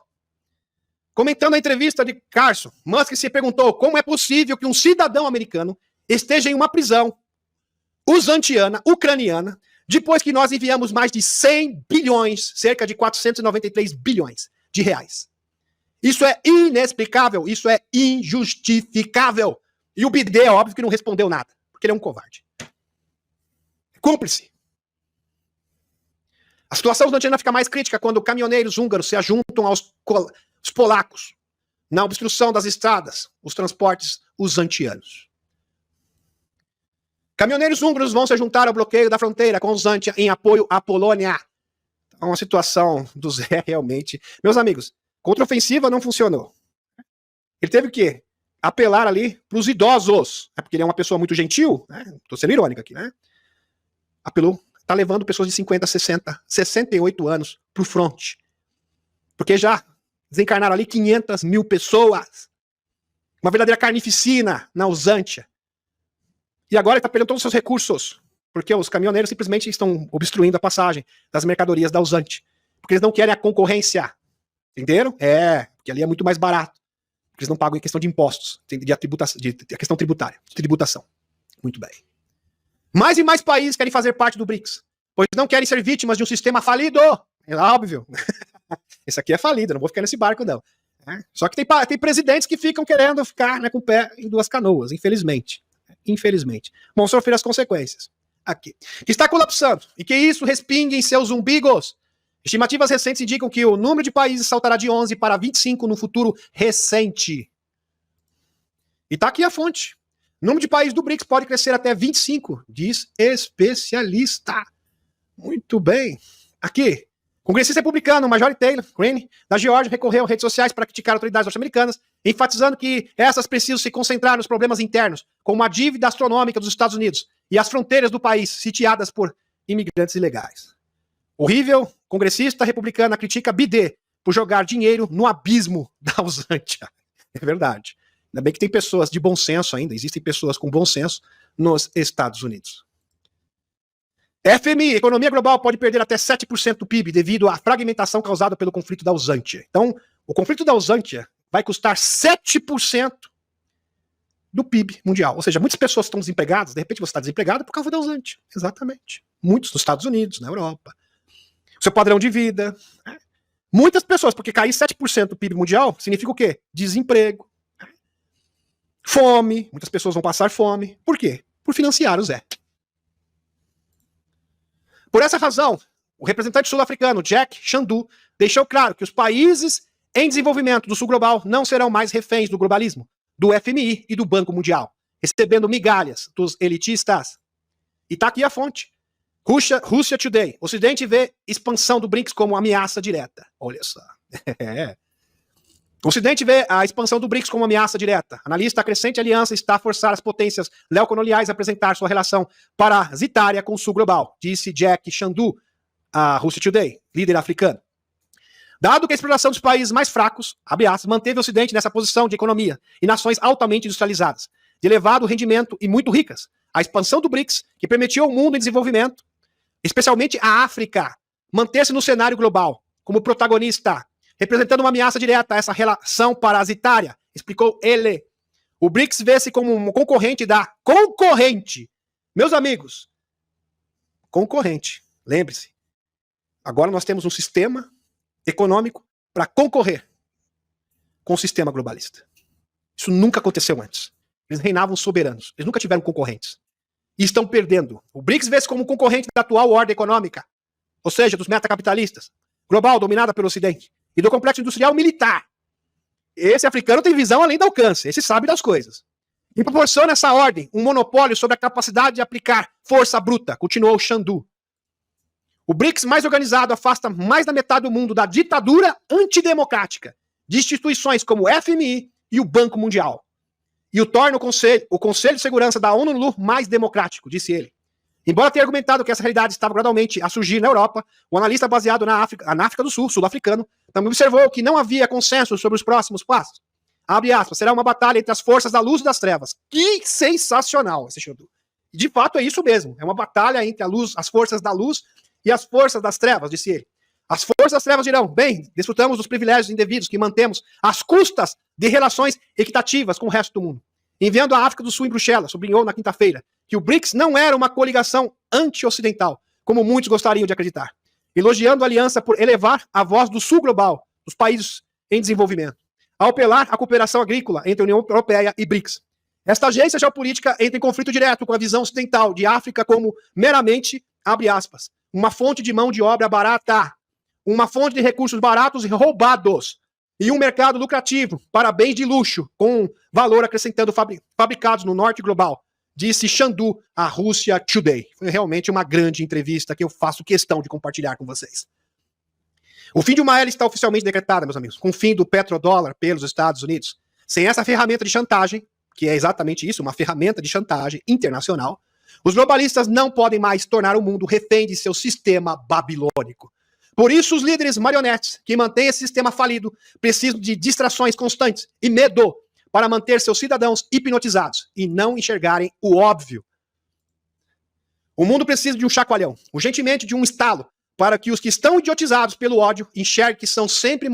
A: Comentando a entrevista de Carlson, Musk se perguntou como é possível que um cidadão americano esteja em uma prisão usantiana, ucraniana, depois que nós enviamos mais de 100 bilhões, cerca de 493 bilhões de reais. Isso é inexplicável, isso é injustificável. E o Bidê, é óbvio que não respondeu nada, porque ele é um covarde. Cúmplice. A situação usantiana fica mais crítica quando caminhoneiros húngaros se ajuntam aos polacos na obstrução das estradas, os transportes usantianos. Caminhoneiros húngaros vão se juntar ao bloqueio da fronteira com Usantia em apoio à Polônia. Então, a situação do Zé realmente... Meus amigos, contraofensiva não funcionou. Ele teve que apelar ali para os idosos, porque ele é uma pessoa muito gentil, né? Estou sendo irônico aqui, né? Apelou, está levando pessoas de 50, 60, 68 anos para o front. Porque já desencarnaram ali 500 mil pessoas. Uma verdadeira carnificina na Usantia. E agora ele está perdendo todos os seus recursos, porque os caminhoneiros simplesmente estão obstruindo a passagem das mercadorias da Usantia. Porque eles não querem a concorrência. Entenderam? Porque ali é muito mais barato. Porque eles não pagam em questão de impostos, de questão tributária, de tributação. Muito bem. Mais e mais países querem fazer parte do BRICS, pois não querem ser vítimas de um sistema falido. É óbvio. Esse aqui é falido, não vou ficar nesse barco, não. Só que tem presidentes que ficam querendo ficar, né, com o pé em duas canoas, infelizmente. Infelizmente. Vão sofrer as consequências. Aqui. Que está colapsando e que isso respingue em seus umbigos. Estimativas recentes indicam que o número de países saltará de 11 para 25 no futuro recente. E está aqui a fonte. O número de países do BRICS pode crescer até 25, diz especialista. Muito bem. Aqui. Congressista republicano Marjorie Taylor Greene, da Geórgia, recorreu às redes sociais para criticar autoridades norte-americanas, enfatizando que essas precisam se concentrar nos problemas internos, como a dívida astronômica dos Estados Unidos e as fronteiras do país sitiadas por imigrantes ilegais. Horrível, congressista republicana critica Bidê por jogar dinheiro no abismo da Usantia. É verdade. Ainda bem que tem pessoas de bom senso ainda, existem pessoas com bom senso nos Estados Unidos. FMI, economia global pode perder até 7% do PIB devido à fragmentação causada pelo conflito da Usantia. Então, o conflito da Usantia vai custar 7% do PIB mundial. Ou seja, muitas pessoas estão desempregadas, de repente você está desempregado por causa da Usantia. Exatamente. Muitos nos Estados Unidos, na Europa. O seu padrão de vida. Muitas pessoas, porque cair 7% do PIB mundial significa o quê? Desemprego. Fome. Muitas pessoas vão passar fome. Por quê? Por financiar o Zé. Por essa razão, o representante sul-africano Jack Shandu deixou claro que os países em desenvolvimento do sul global não serão mais reféns do globalismo, do FMI e do Banco Mundial, recebendo migalhas dos elitistas. E tá aqui a fonte. Russia Today. O Ocidente vê expansão do BRICS como ameaça direta. Olha só. O Ocidente vê a expansão do BRICS como ameaça direta. Analista, a crescente aliança está a forçar as potências neocoloniais a apresentar sua relação parasitária com o sul global, disse Jack Chandu, a Russia Today, líder africano. Dado que a exploração dos países mais fracos, abre aspas, manteve o Ocidente nessa posição de economia e nações altamente industrializadas, de elevado rendimento e muito ricas, a expansão do BRICS, que permitiu ao mundo em desenvolvimento, especialmente a África, manter-se no cenário global como protagonista, representando uma ameaça direta a essa relação parasitária, explicou ele. O BRICS vê-se como um concorrente da concorrente. Meus amigos, concorrente, lembre-se. Agora nós temos um sistema econômico para concorrer com o sistema globalista. Isso nunca aconteceu antes. Eles reinavam soberanos. Eles nunca tiveram concorrentes. E estão perdendo. O BRICS vê-se como concorrente da atual ordem econômica, ou seja, dos metacapitalistas, global, dominada pelo Ocidente, e do complexo industrial militar. Esse africano tem visão além do alcance. Esse sabe das coisas. E proporciona essa ordem um monopólio sobre a capacidade de aplicar força bruta, continuou Chandu. O BRICS mais organizado afasta mais da metade do mundo da ditadura antidemocrática de instituições como o FMI e o Banco Mundial. E o torna o Conselho de Segurança da ONU mais democrático, disse ele. Embora tenha argumentado que essa realidade estava gradualmente a surgir na Europa, o analista baseado na África do Sul, sul-africano, também observou que não havia consenso sobre os próximos passos. Abre aspas, será uma batalha entre as forças da luz e das trevas. Que sensacional esse Chandu. De fato é isso mesmo, é uma batalha entre as forças da luz e as forças das trevas, disse ele. As forças das trevas dirão, bem, desfrutamos dos privilégios indevidos que mantemos às custas de relações equitativas com o resto do mundo. Enviando a África do Sul em Bruxelas, sublinhou na quinta-feira, que o BRICS não era uma coligação anti-ocidental, como muitos gostariam de acreditar, elogiando a aliança por elevar a voz do sul global, dos países em desenvolvimento, ao apelar à cooperação agrícola entre a União Europeia e BRICS. Esta agência geopolítica entra em conflito direto com a visão ocidental de África como meramente, abre aspas, uma fonte de mão de obra barata, uma fonte de recursos baratos e roubados, e um mercado lucrativo para bens de luxo, com valor acrescentando fabricados no norte global, disse Chandu, a Russia Today. Foi realmente uma grande entrevista que eu faço questão de compartilhar com vocês. O fim de uma era está oficialmente decretado, meus amigos, com o fim do petrodólar pelos Estados Unidos. Sem essa ferramenta de chantagem, que é exatamente isso, uma ferramenta de chantagem internacional, os globalistas não podem mais tornar o mundo refém de seu sistema babilônico. Por isso, os líderes marionetes que mantêm esse sistema falido precisam de distrações constantes e medo para manter seus cidadãos hipnotizados e não enxergarem o óbvio. O mundo precisa de um chacoalhão, urgentemente de um estalo, para que os que estão idiotizados pelo ódio enxerguem que são sempre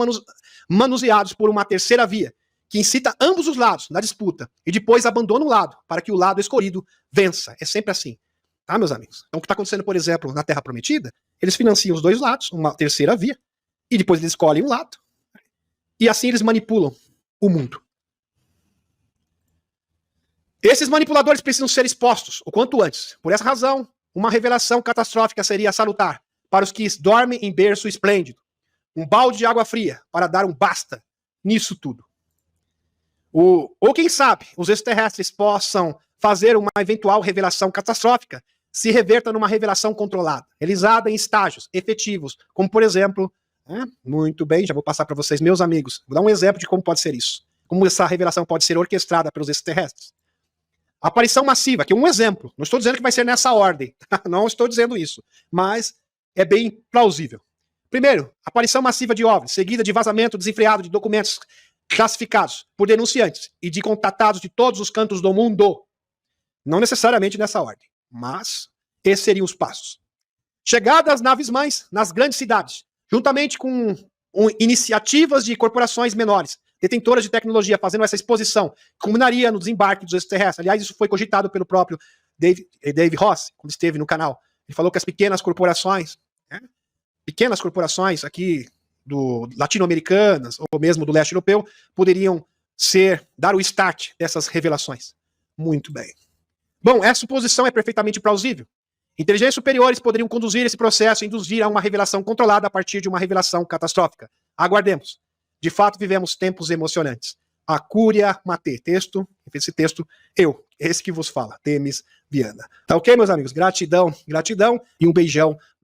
A: manuseados por uma terceira via, que incita ambos os lados na disputa e depois abandona um lado, para que o lado escolhido vença. É sempre assim. Tá, meus amigos? Então, o que está acontecendo, por exemplo, na Terra Prometida, eles financiam os dois lados, uma terceira via, e depois eles escolhem um lado. E assim eles manipulam o mundo. Esses manipuladores precisam ser expostos o quanto antes. Por essa razão, uma revelação catastrófica seria salutar para os que dormem em berço esplêndido. Um balde de água fria para dar um basta nisso tudo. Ou quem sabe, os extraterrestres possam fazer uma eventual revelação catastrófica se reverta numa revelação controlada, realizada em estágios efetivos, como por exemplo, muito bem, já vou passar para vocês, meus amigos, vou dar um exemplo de como pode ser isso, como essa revelação pode ser orquestrada pelos extraterrestres. Aparição massiva, que é um exemplo, não estou dizendo que vai ser nessa ordem, não estou dizendo isso, mas é bem plausível. Primeiro, aparição massiva de OVNIs, seguida de vazamento desenfreado de documentos classificados por denunciantes e de contatados de todos os cantos do mundo. Não necessariamente nessa ordem, mas esses seriam os passos. Chegada às naves-mães nas grandes cidades, juntamente com iniciativas de corporações menores, detentoras de tecnologia, fazendo essa exposição, culminaria no desembarque dos extraterrestres. Aliás, isso foi cogitado pelo próprio Dave Ross, quando esteve no canal. Ele falou que as pequenas corporações aqui do latino-americanas, ou mesmo do leste europeu, poderiam dar o start dessas revelações. Muito bem. Bom, essa suposição é perfeitamente plausível. Inteligências superiores poderiam conduzir esse processo e induzir a uma revelação controlada a partir de uma revelação catastrófica. Aguardemos. De fato, vivemos tempos emocionantes. A Cúria Matê, esse texto, esse que vos fala, Temis Viana. Tá ok, meus amigos? Gratidão, gratidão e um beijão